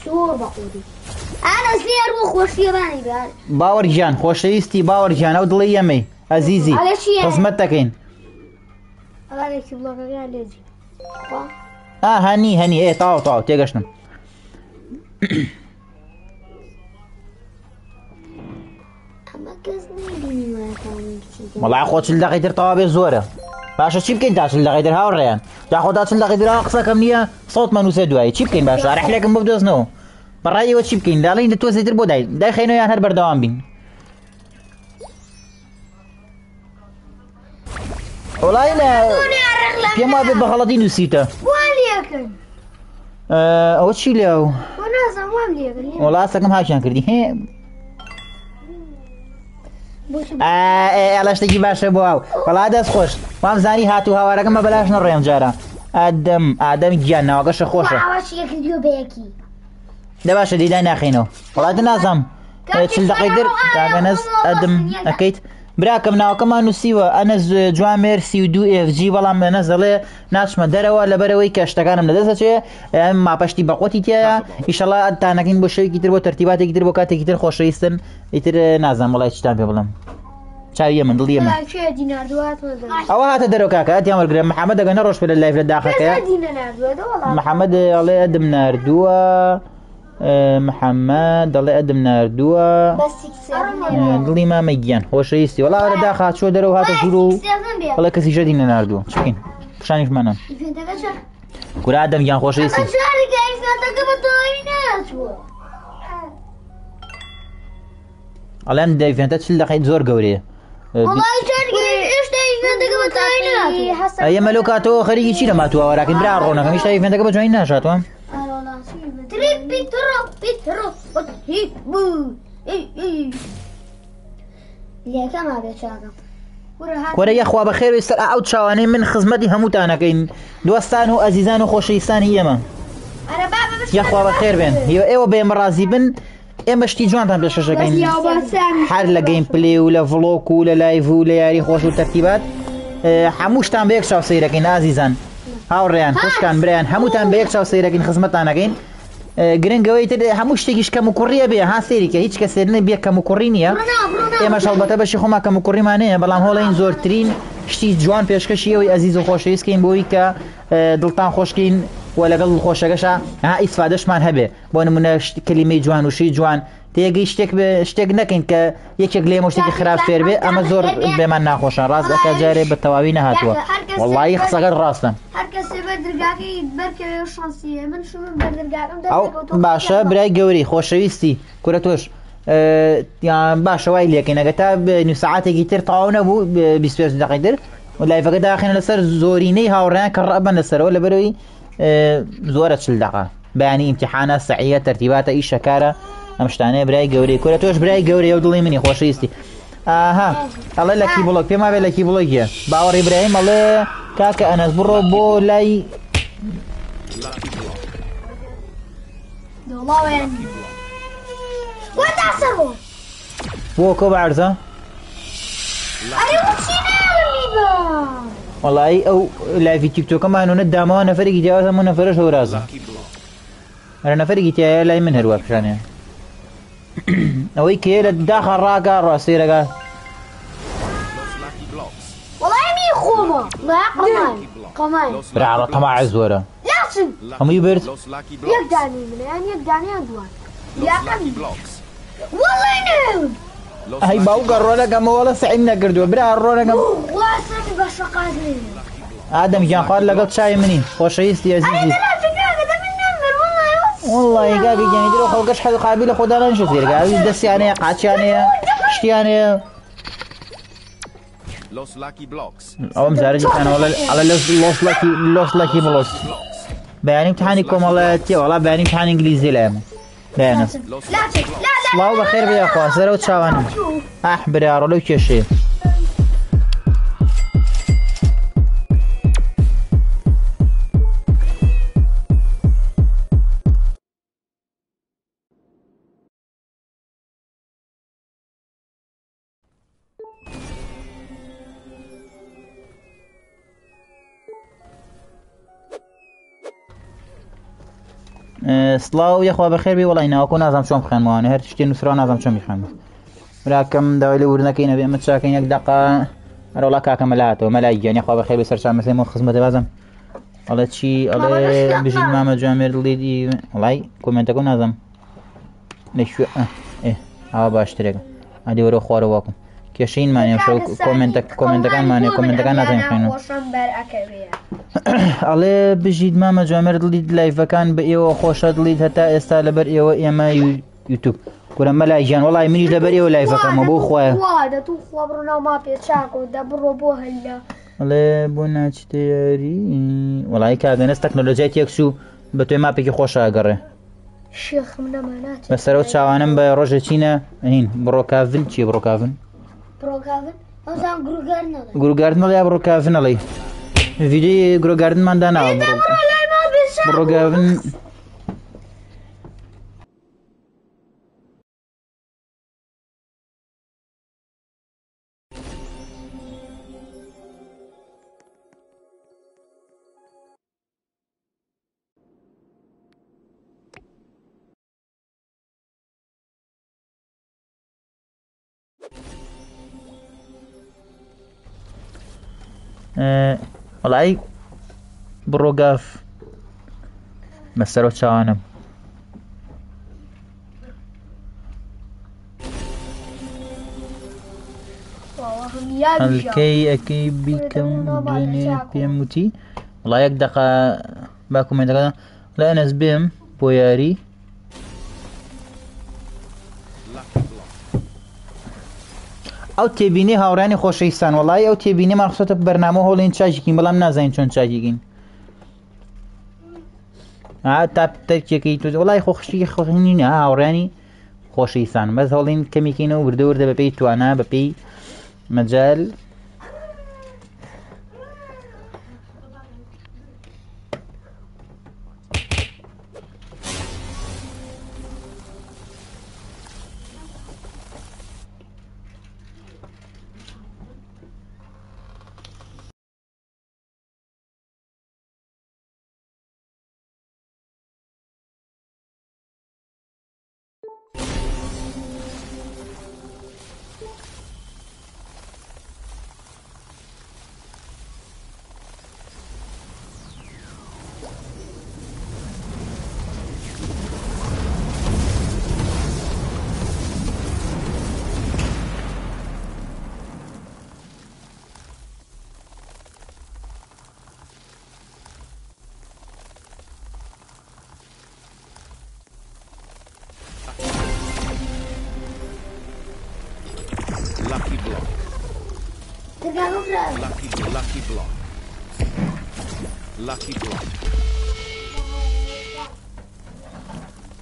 زۆر بەقۆدی ئەنە زێر بۆ خۆشیێبانی بار باوەڕ گیان خۆشەویستی باوەڕ گیان ئەو دڵی ئەمەی ئەزیزی خزمەت دەکەین ئەڵێکی بڵۆکەکان لێجی هەنی ئێ تاو تێگەشتم وەڵای خۆ 40 دقەی تر تەوا بێ زۆرە باشە چی بکەین تا 40 دقەی تر هاوڕێیان جا خۆ تا 40 دقەی تر قسەکەم نییە سەوتمە نووسێ دوایی چی بکەین باشە ڕەحلێکم بۆ بدۆزنەوە بەڕایەوە چی بکەین داڵین تۆزێتر بۆ دایخەینەوە یان هەر بەردەوام بین والله لا پێم وا بێت بە غەڵەتی نووسیتە ئەوە چی لێو وڵا سەکەم هاوشیان کردی هێ ئێڵە شتێکی باشە بۆ ئەو وەڵا دەست خۆش وام زانی هاتوو هاوارەکەم بە بەلاش نەڕێم جارە ئادەم گیان ناوەکەشە خۆشە دە باشە دیدای ناخینەوە وڵاتە نازام چل دقیقتر کاگەنەز ئەدم ئەەکەیت براکەم ناوەکەمان نووسیوە ئەنەز جوامێر 32 FG بەڵام ئەنەز دەڵێ ناچمە دەرەوە لەبەرەوەی کە شتەکانم لەدەستەچێ ماپەشتی بەقۆتی تایە ئیشەڵا تانەکەین بۆ شەوێکی تر بۆ تەرتیباتێکی تر بۆ کاتێکی تر خۆشەویستن ئیتر نازانم وڵای چتان پێ بڵم چاویە من دڵیە من ئەوە هاتە دەرەوە کاکە ئەتیان وەرگرم محەممەد دەگەنە ڕۆژ پێ لە لایف لە داخەکەیە محەممەد ئەڵێ ئەدم ناردووە محەممەد دەڵێ ئەدم ناردووە دڵی مامە گیان خۆشەویستی وەڵا وەرە داخات چۆ دەرەوە هاتە ژوور و بەڵێ کەسیشە دینە ناردووە چکین پیشانیشمانە کورا ئەدەم گیان خۆشەویستی ئەڵێم دەیڤێنتە چل دەقەیت زۆر گەورەیە ئەمە لەو کاتەوە خەریکی چی لەماتوە وەراکەین برا ڕۆنەکەم هیچ ئیڤێنتەکە بە جوانی ناشاتوە وەرە یەخوا بەخێر سەر ئەو چاوانەی من خزمەتی هەمووتانەکەین دوستان و ئەزیزان و خۆشەویستانی ئێمە یەخوا بەخێر بێن ئێوە بێمە ڕازی بن ئێمە شتی جوانتان پێشەشەکەین هەر لە گەیم پلێ و لە ڤڵۆک و لە لایڤ و لە یاری خۆش و تەرتیبات هەموو شتان بە یەک چاو سەیرەکەین ئازیزان هاوڕێیان خوشکان برایان هەمووتان بە یەک چاو سەیرەکەین خزمەتانەکەین گرنگەوەی تر هەموو شتێکیش کەم و کوڕیە بێ ها سێریکە هیچ کە سێرنە بێ کەم و کوڕی نییە ئێمە شەڵبەتە بەشی خۆما کەم و کوڕیمانەیە بەڵام هۆڵین زۆرترین شتی جوان پێشکەشی ئەوەی ئەزیز و خۆشەویستکەین بۆی کە دڵتان خۆشکەین و لەگەڵ خۆشەکەشە ها ئیسفادەشمان هەبێ بۆ نمونە کەلیمەی جوان و شی جوان تێگەی شتێک نەکەین کە یەکێک لێمە شتێکی خراپ فێر بێ ئەمە زۆر بێمان ناخۆشە ڕاست ئەکە جارێ بە تەواوی نەهاتووە وەڵڵی قسەگەر ڕاستە ئەو باشە برای گەوری خۆشەویستی کورە تۆش باشە وای لێکەین ئەگە تا نووسعاتێکی تر تەواو نەبوو 25 دقیقتر و لایڤەکە داخێنە لەسەر زۆرینەی هاوڕێیان کە ڕەبەن لەسەرەوە لەبەرەوەی زۆرە 40 دقیقە بەیانی ئیمتیحانە سەعیە تەرتیباتە ئیش شەکارە ئەم شتانەیە برای گەورەی کورە تۆش برای گەورەی و دڵی منی خۆشەویستی ئاها ئەڵێ لەکی بڵۆک پێما بێ لەکی بڵۆگیە باوەڕی براییم ئەڵێ کاکە ئەنەس بڕۆ بۆ لای بۆ کۆ بەعرزە وەڵی ئەو لایڤی تیکتۆکەمانونە داماوە نەفەرێکی جیاواز هەموو نەفەرەش هەورازە هەرە نەفەرێکی تایە لای من هەروە پیشانەیە ئەوەی کێ لە داخە ڕاگە ڕاستێرەگە برا تەماع زۆرە هەمووی برد هەی باو گەڕۆنەکەمەوەڵە سعیم نەکردووە برا ڕۆنەکەم ئادەم گیان خوارد لەگەڵ چای منی خۆشەویستی ئەزیزی والله گاگی گیانی درۆ خەڵکەش حەز قابل خۆدا نەنشە زێرگا دەستیانەیە قاچیانەیە شتیانەیە ئەوەم جارە دیکانەوەڵە ئەڵە لۆس لاکی بڵۆس بەیانی امتحانی کۆمەڵایەتیە وەڵا بەیانی امتحانی ئینگلیزی لە ئێمە بەیانە سڵاو بەخێر بێخوا سەرە و چاوانم ئاح برا ڕۆلەو کێشەیە سڵاو یەخوا بەخێر بێ وەڵی ناوەکۆ نازانم چۆن بخێنمەوانە هەر شتێ نووسراوە نازانم چۆن بخێنمە براکەم داوای لە ورنەکەی نەبێ ئەمە چاکەین یەک دەقە هەروەڵا کاکە مەلاتەوە مەلای گیان یەخوا بەخێر بێ سەر چامەسەیمەوە خزمەتە بازم ئەڵێ چی ئەڵێ بژیت مامە جوامێر دڵیدی وەڵی کۆمنتەکە نازانم لەکوێ ئەوە باشترێکە ئادی وەرە خوارە واکم کێشەینمانێ شەو کۆمنتەکانمانێ کۆمنتەکان نازانین بخێنەوە ئەڵێ بژیت مامە جوامێر دڵیت لایڤەکان بە ئێوە خۆشە دڵیت هەتا ئێستا لەبەر ئێوە ئێمە یوتیوب کورە مەلای گیان وەڵی منیش لەبەر ئێوە لایڤەکەمە بۆ خوایە دەتوو خوا بڕۆ ناو ماپێ چاکۆ دەبڕۆ بۆ هەلە والله بونا تشتري والله كاغنس تكنولوژيا تيكسو بتوي ما بيكي خوش اقره شيخ من امانات بس رو تشاوانم به روج چینه هین بروکافن چی بروکافن بروكافن مثلا جروجارنا گروگاردن یا بروکافن علی ویدیو گروگاردن من دانا بروکافن والله بروقاف مسرو تشاوانم الكي اكي بكم جنيه بيموتي والله يقدق باكو من دقا لا انا زبيم بوياري او تبینی هاورانی خوشویستان والله او تبینی من خصوصا برنامه هولین چاجیکین بلام نازنین چون چاجیکین تاب ترکیکی تو والله خوشی هاورانی خوشویستان بس هولین کمی و برده ورده بپی توانا بپی مجال Lucky block. Lucky block. Lucky block.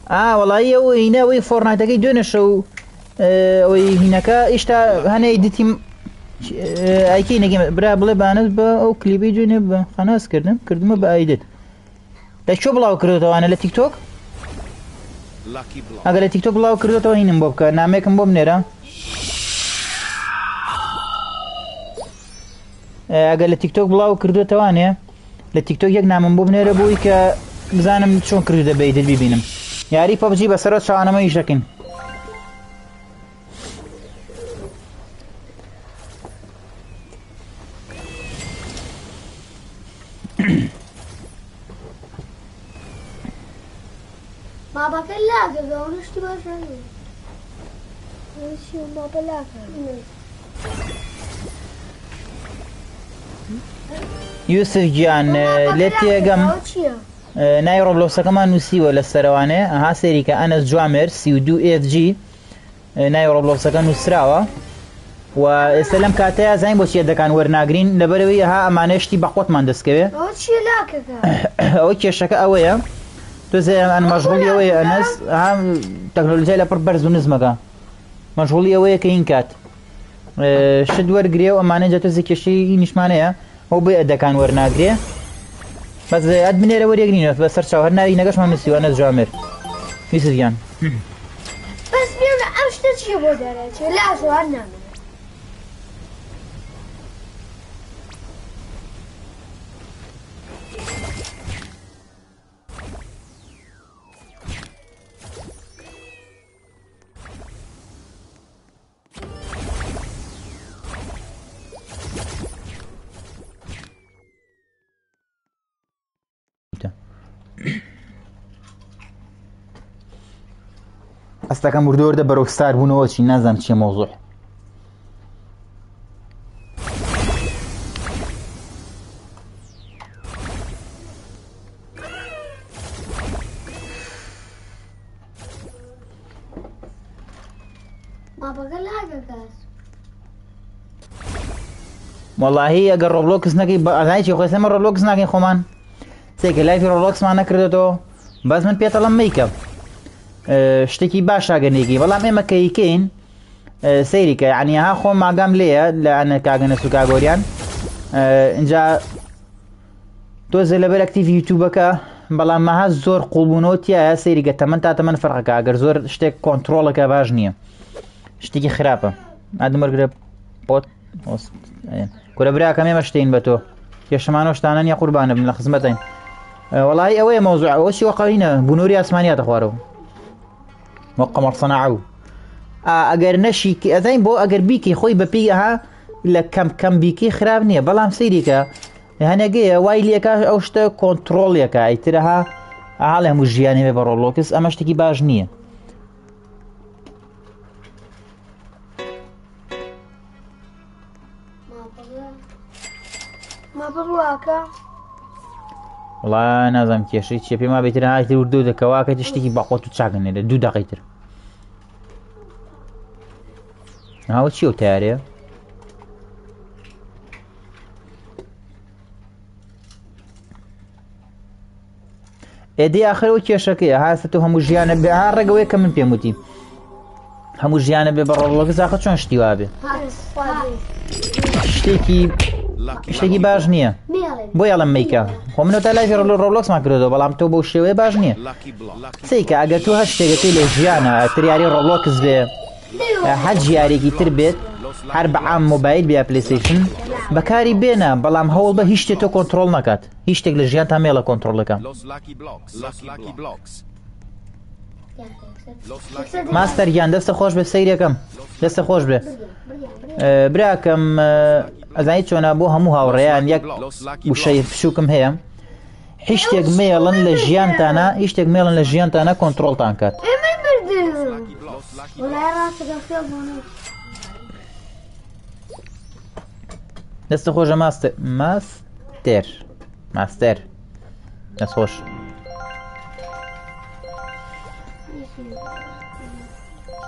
والله يو هنا وي فورنايت كي دون شو وي هناك اشتا هنا يدتي اي كي نجي برا بلا بانس با او كليبي جنب خلاص كردم بايدت لا شو بلاو كردو انا لتيك توك اگر تيك توك بلاو كردو تو هينم بوب كا نامكم بوب نيرا اگر لتيك توك بلاو كردو توانه لتيك توك يك نامم بوب نيرا بوي كا بزانم شلون كردو بايدت ببينم یاری پابجی بسرات شانما ایشکن ما بكلاك زونش تباشر شو ما بلاك يوسف جان لتيغم ناي روبلوكس كمان نسي ولا السروانه ها سيريكا انس جوامر سيودو اف جي ناي روبلوكس كان نسراوا وسلام كاتيا زين بوشي دكان ورناغرين لبروي ها امانشتي بقوت ماندسكبه اوتشي لاكا اوكي شكا اويا تو زي انا مشغول يوي انس ها تكنولوجيا لا بربرز ونزمكا مشغول يوي كينكات شد ورغري وامانه جاتو زكشي نشمانه هو بي دكان ورناغري بس ادمني لو يقرينه بس سرچ هرنا ينقش ما نسي وانا جامر يسيان بس بينا امش تشي بودره لا شو هرنا اصلا كان مردور ده بروكستار بونو شي نازم شي موضوع ما بقى لا كاس والله اگر روبلوکس نکی ازای چی خواه سیم روبلوکس نکی خومان سیکه لایفی روبلوکس ما نکرده تو باز من پیتالم میکم شتێکی باش ئاگەنێکی بەڵام ئێمە کەیکەین سەیریکە یعنی ها خۆم ماگام لێیە لە کاگەنە و کاگۆریان اینجا تۆزە لەبەر ئەکتیڤ یوتیوبەکە بەڵام مەها زۆر قوڵبوونەوە تایە سەیریکە تەمەن تا تەمەن فەرقەکە ئەگەر زۆر شتێک کۆنتڕۆڵەکە باش نییە شتێکی خراپە ئادمەرگرە پۆت کورە براکەم ئێمە شتین بە تۆ کێشەمانە شتانە نیە قوربانە بن لە خزمەتین وەڵی ئەوەیە مەوزوع ئەوەشی وەقەینە بنووری ئاسمانیاتە خوارەوە وەقەمەڕ سەناعەو ئەگەر نەشی ئەزین بۆ ئەگەر بیکی خۆی بە پێی ئەها لە کەم بیکی خراپ نییە بەڵام سەیریکە هەنەگەیە وای لێکە ئەو شتە کۆنتڕۆڵیەکە ئیترەها ئاها لە هەموو ژیانێ بێ بە ڕۆڵۆکس ئەمە شتێکی باش نییە وڵا نازانم کێشەی چیە پێما بێتتر هاتی وردو دەکەواکە شتێکی باخۆت و چاگەنێرە 2 دقەیتر ناوە چی و تارەیە ئێدی ئاخرەوە کێشەکەیە هاستە و هەموو ژیانە بێ ها ڕێگەوەی کە من پێم وتی هەموو ژیانە بێ بە ڕۆڵەکە زاخە چۆن شتی وابێ شتێکی باش نییە بۆ یاڵم میکە خۆ منەوە تا لای ڕۆڵۆکسمان کردەوە بەڵام تۆ بۆ شێوەیە باش نییە سیکە ئەگەر تۆ هەر شتێکەکەی لە ژیانە تریاری ڕۆڵۆکس بێ هەر ژیارێکی تر بێت هەر بە عام مۆبایل بیا پلەیستیشن بەکاری بێنە بەڵام هەوڵ بە هیچ شتێک تۆ کۆنتڕۆڵ نەکات هیچ شتێک لە ژیان تا مێڵە کۆنتڕۆڵەکە ماستەر گیان دەستە خۆش بێ سەیرەکەم دەستە خۆش بێ براکەم ئەزانی چۆنا بۆ هەموو هاوڕێیان یەک وشەی بچووکم هەیە هیچ شتێک مێڵن لە ژیانتانە هیچ شتێک مێڵن لە ژیانتانە کۆنتڕۆڵتان کات دەستە خۆشە ماستەر دەست خۆش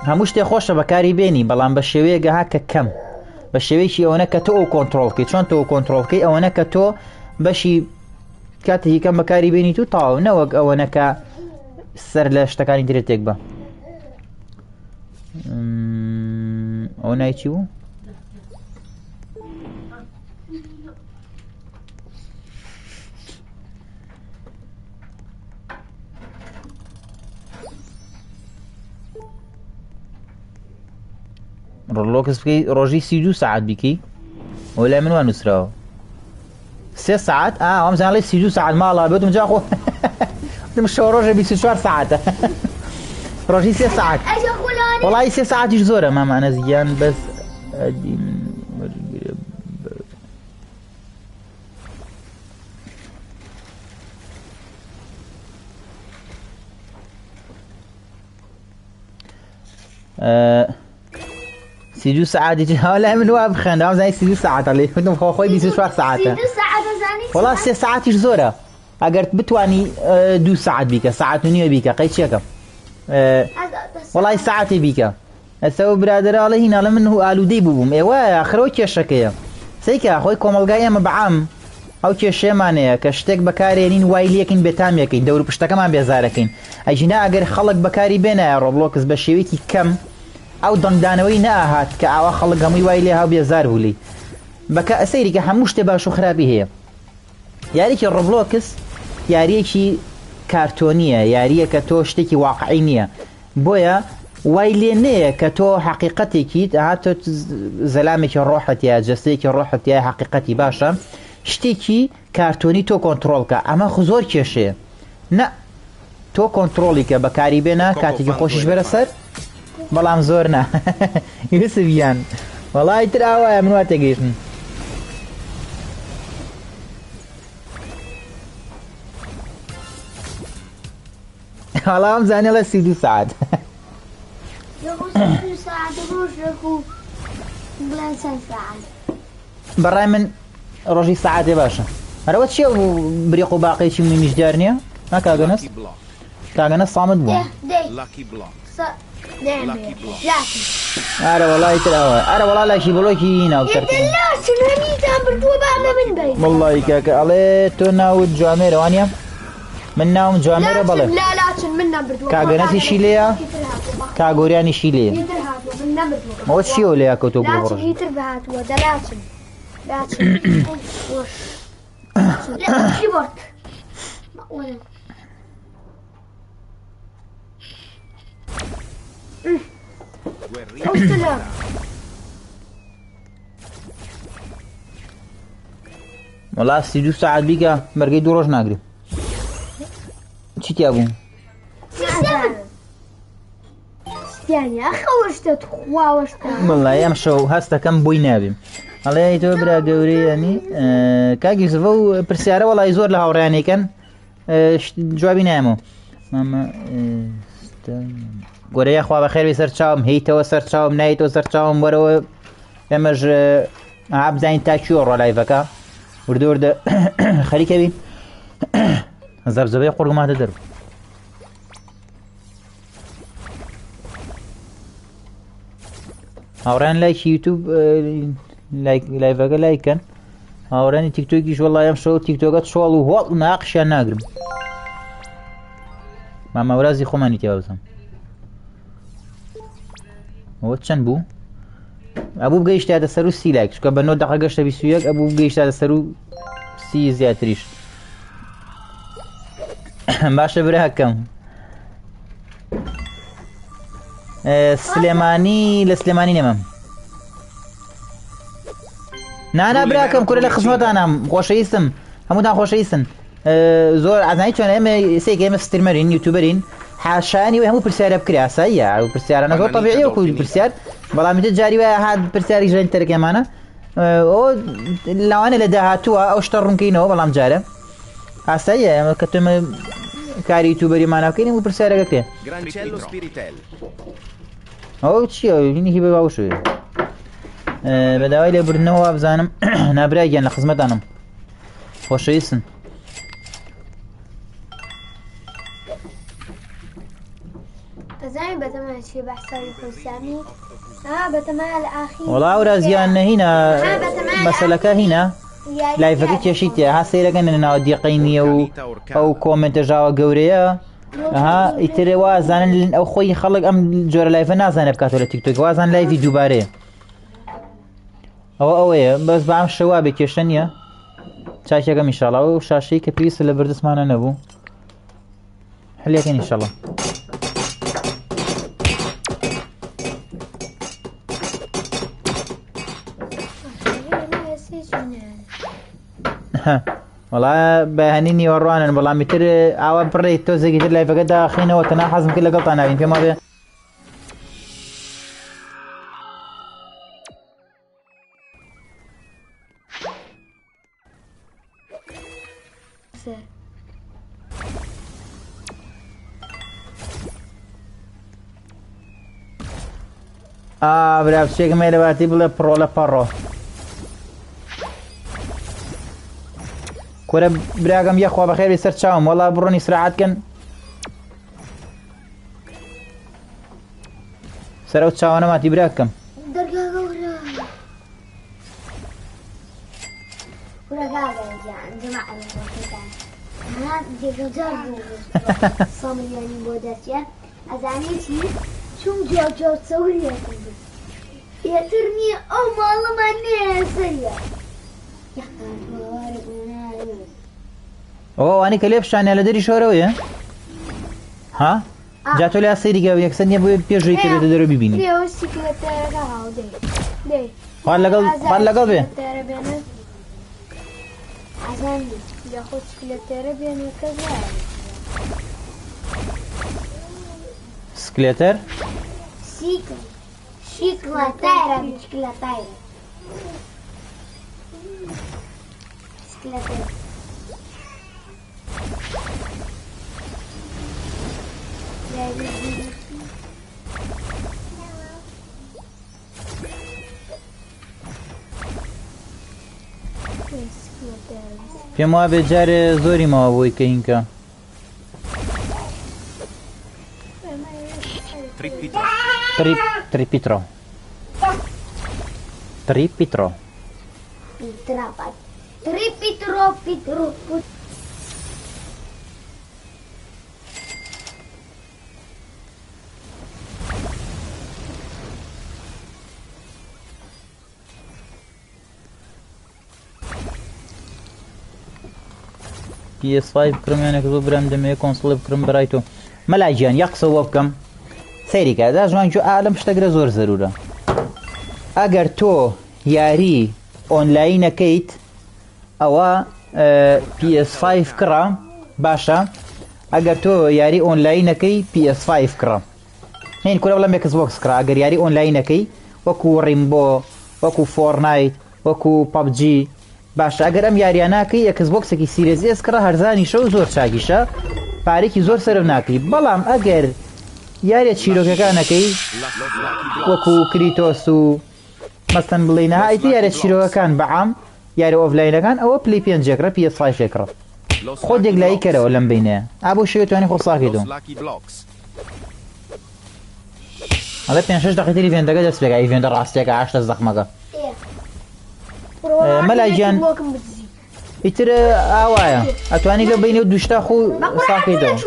هەموو شتێ خۆشە بەکاری بێنی بەڵام بە شێوەیەگە ها کە کەم بە شێوەیەکی ئەوەنە کە تۆ ئەو کۆنتڕۆڵکەی چۆن تۆ کۆنتڕۆڵکەی ئەوەنە کە تۆ بەشی کاتێکی کەم بەکاری بێنی تو تاو نەوەک ئەوەنە کە سەر لە شتەکانی ترێت تێک بە ئەو نایچی بوو ڕۆڵۆکس بکەی ڕۆژی 32 ساعت بیکەی ئەو لای من وان نووسراوە 3 ساعت ئەم زانڵی 32 ساعت ماڵا بێتم جا خۆ شەو ڕۆژە 24 ساعتە ڕۆژی 3 ساعت وەڵی 3 ساعتیش زۆرە مامانە زیان بەس سیدو ساعتی هەڵای من وا بخێن ئەم زانی 32 ساعتە لێ وتم خۆی 24 ساعتە وەڵا 3 ساعتیش زۆرە ئەگەر بتوانی 2 ساعت بیکە ساعت و نیوە بیکە قەی چیەکەم وەڵی ساعتی بیکە ئەسەوە برادەرە ئەڵێ هیناڵە من ئالوودەی بووبووم ئێوە ئاخرەوە کێشەکەیە سەیکە خۆی کۆمەلگای ئێمە بەعام ئەو کێشەیەمانەیە کە شتێک بەکارێنین وای لێکین بێتامیەکەین دەور پشتەکەمان بێزارەکەین ئەجینا ئەگەر خەڵک بەکاری بێنایە ڕۆبلۆکس بە شێوەیەکی کەم ئەو دەنگدانەوەی نەهات کە ئاوا خەڵک هەمووی وای لێ هاو بێزار بوولی بەکە ئەسەیریکە هەموو شتێ باش و خراپی هەیە یاریکی ڕۆبلۆکس یاریەکی کارتۆنیە یاریە کە تۆ شتێکی واقعی نییە بۆیە وای لێ نەیە کە تۆ حەقیقەتێکیت هاتۆ زەلامێکی ڕۆحەتیە جەستەیەکی ڕۆحەتیە حەقیقەتی باشە شتێکی کارتۆنی تۆ کۆنتڕۆڵکە ئەمە زۆر کێشەیە نە تۆ کۆنتڕۆڵیکە بەکاری بێنە کاتێکی خۆشیش بەرە سەر بەڵام زۆر نا یوسفیان وەڵای تر ئاوایە من وا تێگەیشتن وەڵام زانێ لە 32 ساعت بەڕای من ڕۆژی ساعتێ باشە هەرەوە چیە بریق و باقیی میمیشدار نییە نا کاگەنەس کاگەنەس سامت بوو نعم لكن أنا والله ترى أنا والله لا شيء بلوكي هنا وترتيب لا شنو هني تنبردوا بعنا من بين والله كاك عليه تونا وجامير وانيا منهم جامير بلا لا لا منا بردوا كاغناتي شيليا كاغورياني شيليا ما هو شيء ولا كتب لا هيتر بهات ودا لكن لا كيبورد Guerriero. والله 32 ساعات بيكا مرقي دو روج ناقري چی تیابوو؟ يعني أخوشت خواوشت والله ئەم شەو هەستەکەم بۆی نابێم ئەڵێ تۆ برا گەورەی ینی کاگی زڤە و پرسیارە وەڵی زۆر لە هاوڕێیانێکەن جوابی نایەمەوە مامە گۆرەیە خوا بەخێر بێ سەر چاوم هەیتەوە سەر چاوم نایتەوە سەر چاوم وەرەوە ئێمەش بزانین تا چیوە ڕۆلایڤەکە وردە وردە خەریکەوی زەبزەبەی قوڕگماتە دەرو هاوڕێیان لایکی یوتیوب لایڤەکە لایکەن هاوڕێنی تیکتۆکیش وەڵڵای ئەم شەو تیکتۆکە چۆڵ و هۆڵ ناقشیان ناگرم مامەورازی خۆمانی تێوا بزەم ئەوە چەند بوو؟ ئەبوو بگەیشتاتە سەر و 30 لایک چکە بە 9 دقە گەشتە 21 ئەبوو بگەیشتاتە سەر و 30 زیاتریش باشە براکەم سلێمانی لە سلێمانی نێمەم نانا براکەم کورە لە خزمەتانم خۆشەویستم هەمووتان خۆشەویستن زۆر ئازانی چۆن ئێمە سێک ئێمە ستریمەرین یوتیوبەرین حاشانی و هەموو پرسیارە بکرێ ئاساییە و پرسیارانە زۆر تەبیعیە و کوی پرسیار بەڵام تر جاری وایە هات پرسیاری ژەنی تەرەکەمانە ئەو لەوانێ لە داهاتووە ئەو شتە ڕوونکەینەوە بەڵام جارە ئاساییە کە تۆمە کاری یوتیوبەریمانە بکەین و پرسیارەکە بکرێ ئەو چییە هینی بە باوشوێ بەداوای لێبوردنەوە بزانم نابرایگیان لە خزمەتانم خۆشەویستن زين بتمام شي بحسابي فلساني بتمام الأخير والله ورازيان هنا مسألة هنا لايفك تشيتي ها سيركن إنه دقيقيني أو كومنت جاوا جوريا ها يتري وازن أو خوي خلق أم جور لايف نازن بكاتو تيك توك وازن لايف دوباره أو بس بعمل شوابي كيشنيا شاشة كم إن شاء الله وشاشة كبيس اللي بردس معنا نبو حليكين إن شاء الله والله بهنيني ورانا والله متر عوا بريت توزي كتير لايف كده خينا وتناحز من كل قطعة ناويين في ماضي برافو شيء كمان لبارتي بلا برو لا برو كورة براغم يا اخوة بخير بسر تشاوم والله بروني سرعات كان سرعو تشاوانا ماتي براكم درقاقة ولا قاقة جماعة أنا ديجا جاربو صامل يعني بوداتيا أزانيتي شوم جو تسوي يترني أو مالا ما نسيا اوه أنا كليب شاني على دري شوروية ها جاتو لي أصيري قوي يكسن يبوي بيجري كده تدري بيبيني ليه السكلتة راهو دي قال لقلبي عشان ياخد سكلتة بينه كذا سكليتر شيكلاتايرا مش كلاتايرا سكلاتايرا في ما بجار زوري ما بوي كينكا تريبيترو تريبيترو Tripitro. PS5 بكرم يعني كذو برام دمي كونسول بكرم برايتو ملاجيان يقصوا بكم سيري كذا جوان جو عالم اشتغل زور ضرورة اگر تو ياري اونلاين كيت او PS5 كرا باشا اگر تو ياري اونلاين كي PS5 كرا هين كل ولا اكس بوكس كرا اگر ياري اونلاين كي وكو ريمبو وكو فورنايت وكو ببجي باشا اگر ام یاریاناکەی ئەکس بۆکسێکی سیرێز ئێس کڕە هەرزانی شەو زۆر چاکیشە پارێکی زۆر سەرف ناکەی بەڵام ئەگەر یاریە چیرۆکەکانەکەی وەکو کریتۆس و مەستەن بڵێنەها ئیتر یاریە چیرۆکەکان بەعام یاری ئۆفلاینەکان ئەوە پلی پێنجێکڕە PS5 خۆ دێگلایی کەرەوە لەم بینەیە ئابوو شێوێتوانی خۆ ساکەیتەوە ئەڵێ 5-6 دقیقەی ڤێندەکە دەست پێکە ئیڤێندە ڕاستیەکە 8 زەخمەکە مەلاجیان ئیتر ئاوایە ئەتوانی لە بینێ و دوشتا خۆ ساکەیتەوە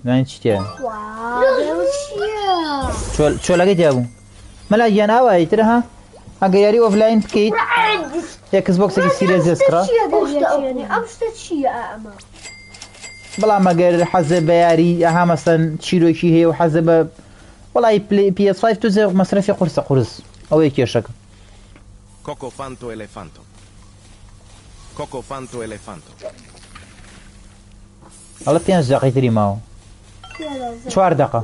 زانانی چی تێە چۆلەکەی تیا بوو مەلاجیان ئاوایە ئیتر ها ئەگەر یاری ئۆفلاین بکەیت ئەکس بۆکسێکی سیرێز دەستکڕا بەڵام ئەگەر حەزە بە یاری ئەها مەسەن چیرۆکی هەیە و حەزە بە وەڵی PS5 تو زێ مەسرەفی قورسە قورس ئەوەیە کێشەکە ئەڵە 5 دقیقەی تری ماوە 4 دقیقە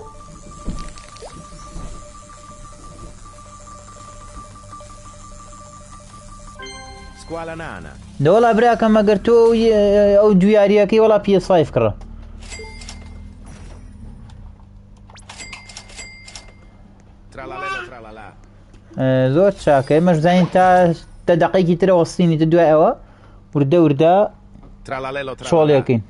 دەوەڵا براکەم ئەگەر تۆ ئەو دویاریەکەی وەڵا PS5 کڕە زۆر چاکە ئێمەش بزانین تا دقەیەکی ترە وەستینیتە دوای ئەوە وردە وردە چۆڵێکین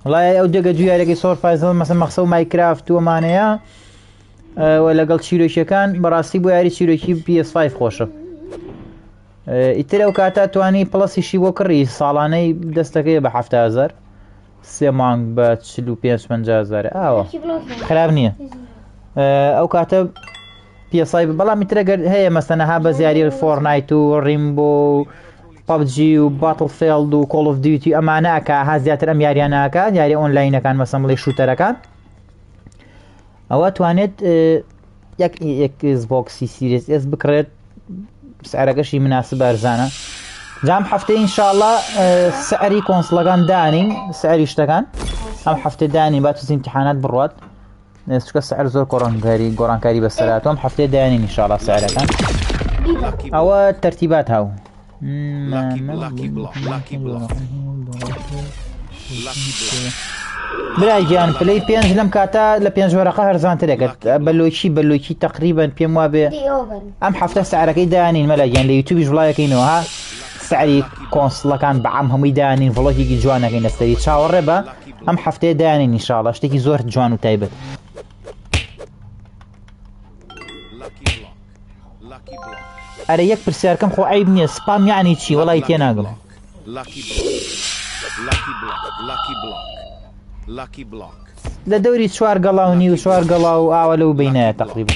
وڵای ئەو دەگە دویارێکی سۆر فایزڵ مەسەن مەخسە و مایکرافت و ئەمانەیە لەگەڵ چیرۆکیەکان بەڕاستی بۆ یاری چیرۆکی PS5 خۆشە ئیتر ئەو کاتە توانی پڵەسیشی بۆ کڕی ساڵانەی دەستەکەی بە 7,000 سێ مانگ بە 45,000 ئاوە خراپ نییە ئەو کاتە PS5 بەڵام ئیترەگەر هەیە مەسەنەها بە زیاری فۆرنایت و ڕیمبۆ و پبجی و باتڵ فێڵد و کۆڵ ئۆف دیوتی ئەمانەکە ها زیاتر ئەم یاریانەکە یاری ئۆنلاینەکان مەسەن بڵێ شوتەرەکان ئەوە توانێت یەک بۆکسی سیریس ئێس بکڕێت سعرەکەشی مناسب ئەرزانە جام هەفتەی ئینشاءڵڵا سعری کۆنسڵەکان دانین سعری شتەکان ئەم هەفتە دانین با تووز ئیمتیحانات بڕوات چکە سعر زۆر گۆڕانکاری بەسەراتەوە ئەم هەفتەی دانین ئینشاءڵڵا سعرەکان ئەوە تەرتیبات هاو براگیان پلەی 5 لەم کاتە لە 5 وەرەقە هەرزانترێکێت بەلۆکی تقریبا پێم وابێ ئەم هەفتە سعرەکەی دانین مەلاگیان لە یوتیوبیش وڵایەکەینەوە ها سعری کۆنسڵەکان بەعام هەمووی دانین ڤڵۆگێکی جوانەکەی نەستەری چاوەڕێ بە ئەم هەفتەیە دانین ئینشاڵڵا شتێکی زۆر جوان و تایبەت ئەرە یەک پرسیارکەم خۆ عیب نییە سپام یعنی چی وەڵی تێناگەم لە دەوری 4 گەڵاونی و 4 گەڵا و ئاوە لەو بینایە تقریبا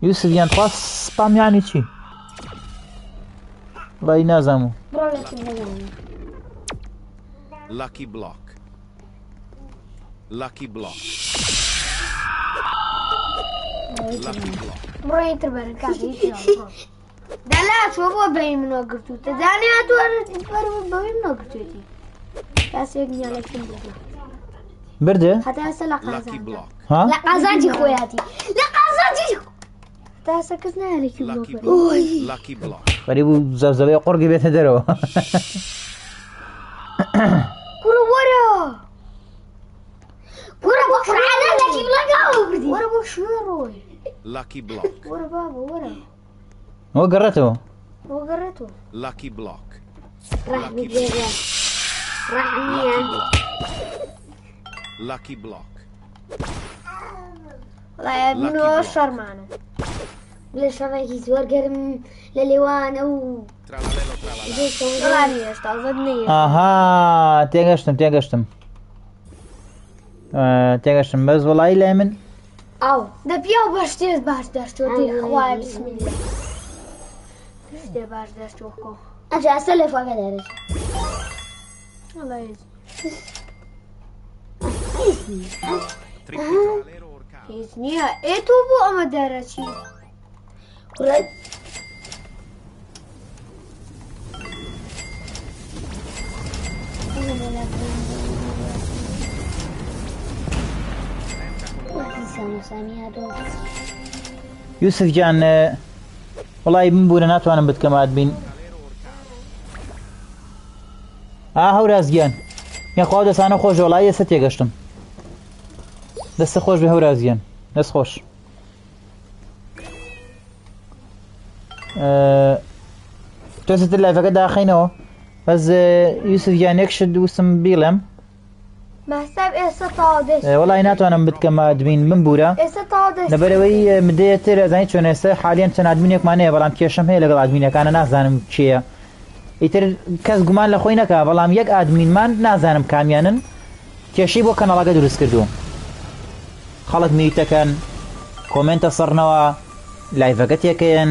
یوسف یان خواست سپام یعنی چی وڵی نازانم بڕۆی تر بەرن کاکە دەلا چۆ بۆ بەی منەوە گرتوتە دانی هاتووە بەوی منەوە گرتوێتی کاسێک نیالەکەم بردە هەتا ئێستا لە قازانجی خۆیاتی لە قازانجی تاسە کەس نایەلێکی بڵۆ غەریب و زەبزەبەی قۆڕگی بێتە دەرەوە کوڕە وەرە ورا بو شو روي Lucky block. ورا بابا ورا هو قرته هو قريته Lucky block. راح بيجي راح نيان Lucky block. والله ابنه شر معنا ليش رايك يزور قرم لليوان او Tralalelo tralala. والله نيش تعصبني اها تێگەشتم بەس وەڵی لای من او ده بيا باشتي باش داشتو دي خواي بسم الله باشتي باش داشتو كو اجا اسلف وقدر الله يجزي Trippeltralero orcano. يزنيها ايه توبو اما دارتي ولد یوسف جان وڵی من بوورە ناتوانم بتکەمات بین هەورازگیان یاخوا دەسانە خۆش وڵی ئێستا تێگەشتم دەستە خۆش بێ هەورازگیان دەست خۆش تۆستر لایفەکە داخینەوە بەس یوسف جان یەکشت وستم بیڵێم محسب ئێستا تاوادش وڵی ناتوانم بتکەمات بین من بوورە ئێستا تاوادش لەبەرەوەی مدەیەتر ئەزانی چۆن ئێستا حالیان چەند ئادمینێکمانەیە بەڵام کێشەم هەیە لەگەڵ ئادمینەکانە نازانم چییە ئیتر کەس گومان لە خۆی نەکا بەڵام یەک ئادمینمان نازانم کامیانن کێشەی بۆ کەناڵەکە دروست کردووە خەڵک میوتەکەن کۆمنتە سەرنەوە لایڤەکە تێکەیەن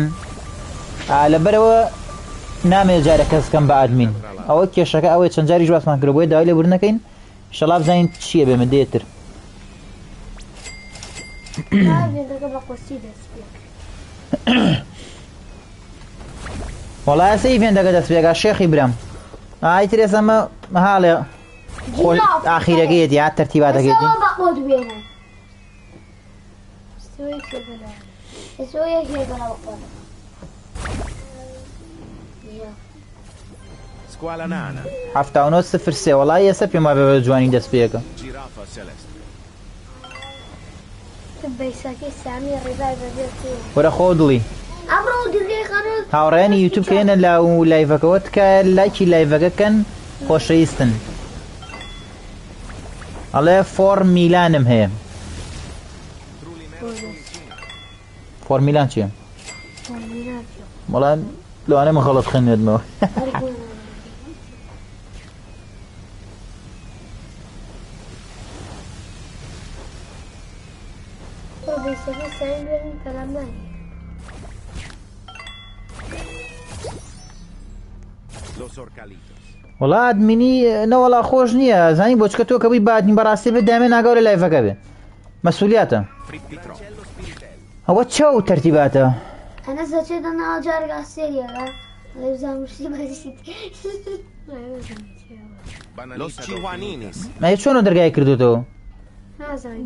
لەبەرەوە نامێت جارە کەس کەم بە ئادمین ئەوە کێشەکە ئەوەی چەند جاری ژواسمان کرد بۆی داوای لێبوردنەکەین شەڵا بزانین چییە بێ مدەیەتر وڵای سەیفێن دەگە دەست پێکا شێخی برم ئایتر ئێسەمە هاڵێ ئاخیرەکەیەتی یا تەرتیباتەکەیەتی Squala nana. 7903 وڵای ئێستا پێم وابێ بە جوانی دەست پێەکە Giraffa celeste. بەیساکی سامی ڕێبای بەبێت وەرە خۆ دڵی ئەمڕۆ دڵێ خەنت هاوڕێنی یوتیوب کێنە لاو لایڤەکەوە تکە لایکی لایڤەکەکەن خۆشەویستن ئەڵێ 4 میلانم هەیە 4 میلان چییە؟ وەڵام لەوانە من غەڵەت خوێندمەوە بەیساکی سامی بێنین پەلام نانی Los orcalitos. وڵا ئادمینی نەوەڵا خۆش نییە زانی بۆ چکە تۆ کە بووی بادنی بەڕاستی بێ دامێ ناگەورە لایڤەکە بێ مەسئولیاتە Frippitro. ئەوە چاو تەرتیباتە أنا زوجي أنا أجارك السيريا لا يبزع مشي بزيد Los chihuaninis. مای چۆن دەرگای کردوتەوە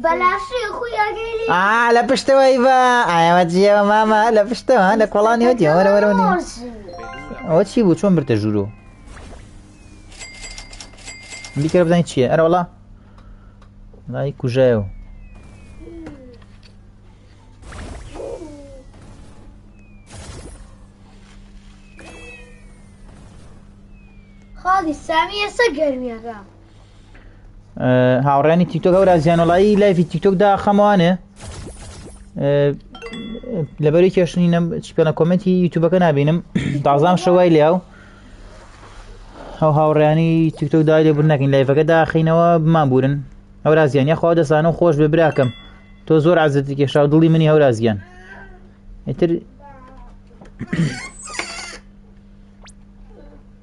بلاشي أخويا قال لە پشتەوەی بە ئاوە جیەوە مامە لە پشتەوە لە کۆڵانی وەتی وەرەوەرەوەنی ئەوە چی بوو چۆن برتە ژوورۆ بیکە بزانین چییە ئەرە وەڵا لای کوژایەوە خالي سامي يسجل ميرا هاوڕێنی تیکتۆک هەورازیان وڵایی لایڤی تیکتۆکدا خەمەوانێ لەبەری کێشنی چی پێڵە کۆمنتی یوتیوبەکە نابینم تازام شەوای لیاو ئەو هاوڕێیانی تیکتۆک دای لێبوور نەکەین لایڤەکە داخینەوە بمان بورن هەورازیان یاخوا دەسانە و خۆش بێ براکەم تۆ زۆر عەزەتی کێشا و دڵی منی هەورازیان ئیتر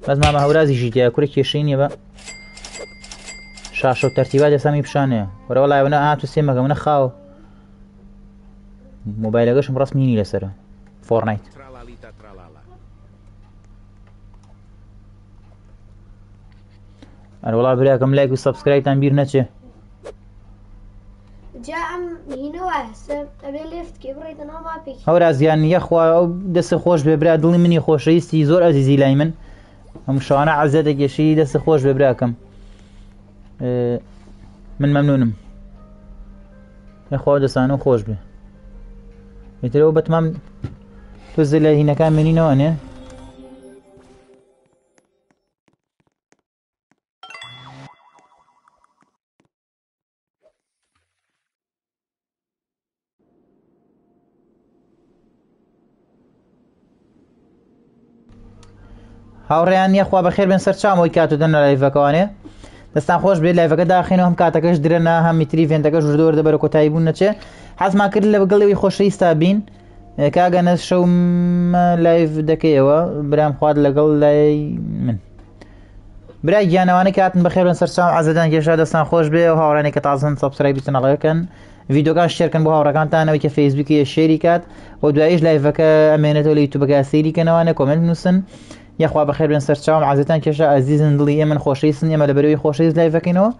بەس مامە هەورازیشی تیا کوورە کێشەی نییە بە شاشە و تەرتیبات ئێسامی پیشانەیە وەرە وەڵایەوەنە ئاتو سێمەکە منە خاوە مۆبایلەکەشم ڕاست مینی لەسەرە فۆرنایت Tralalita tralala. ئەرە وڵا براکەم لایک و سەبسکرایبتان بیر نەچێ جاء هنا واسف أبي ليفت كبريت أنا ما بيك هەورازیان یەخوا ئەو دەستە خۆش بێ برا دڵی منی خۆشەویستی زۆر ئەزیزی لای من هەموو شەوانە عەزەتە گەشی دەستە خۆش بێ براکەم من مەمنونم لەخوا دەسانە خۆش بێ ئیترەوە بەتمام تۆزە لە هینەکان منینەوەنێ هاوڕێیان نییە خوا بەخێر بن سەر چامەوەی کاتو دەنە لایڤەکەوانێ دەستان خۆش بێت لایڤەکە داخینەوە هەم کاتەکەش درێنە هەم میتری ڤێنتەکەش ژدۆر دەبەرە کۆتایی بوون نەچێ حەزمان کرد لە بەگەڵەوەی خۆشەویستا بین کاگەنە شەوم لایڤ دەکەیەوە برام خوارد لەگەڵ لای من برای گیانەوانەی کاتن بەخێر بن سەر چاو عەزەدان کێشا دەستان خۆش بێ و هاوڕێنێک کە تازن سەبسکرایب چنەڵەکەن ڤیدیۆکان شێرکەن بۆ هاوڕەکانتانەوەی کە فەیسبووکی شێری کات و دواییش لایڤەکە ئەمێنێتەوە لە یوتیوبەکە سەیری کەنەوانە کۆمنت نووسن یاخوا بەخێر بن سەر چاوم عەزەتان کێشا ئەزیزن دڵی ئێمن خۆشەویستن ئێمە لەبەرەوەی خۆشەویست لایڤەکەینەوە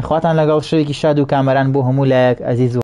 خواتان لەگەڵ شەوێکی شاد و کامەران بۆ هەموو لایەک ئەزیز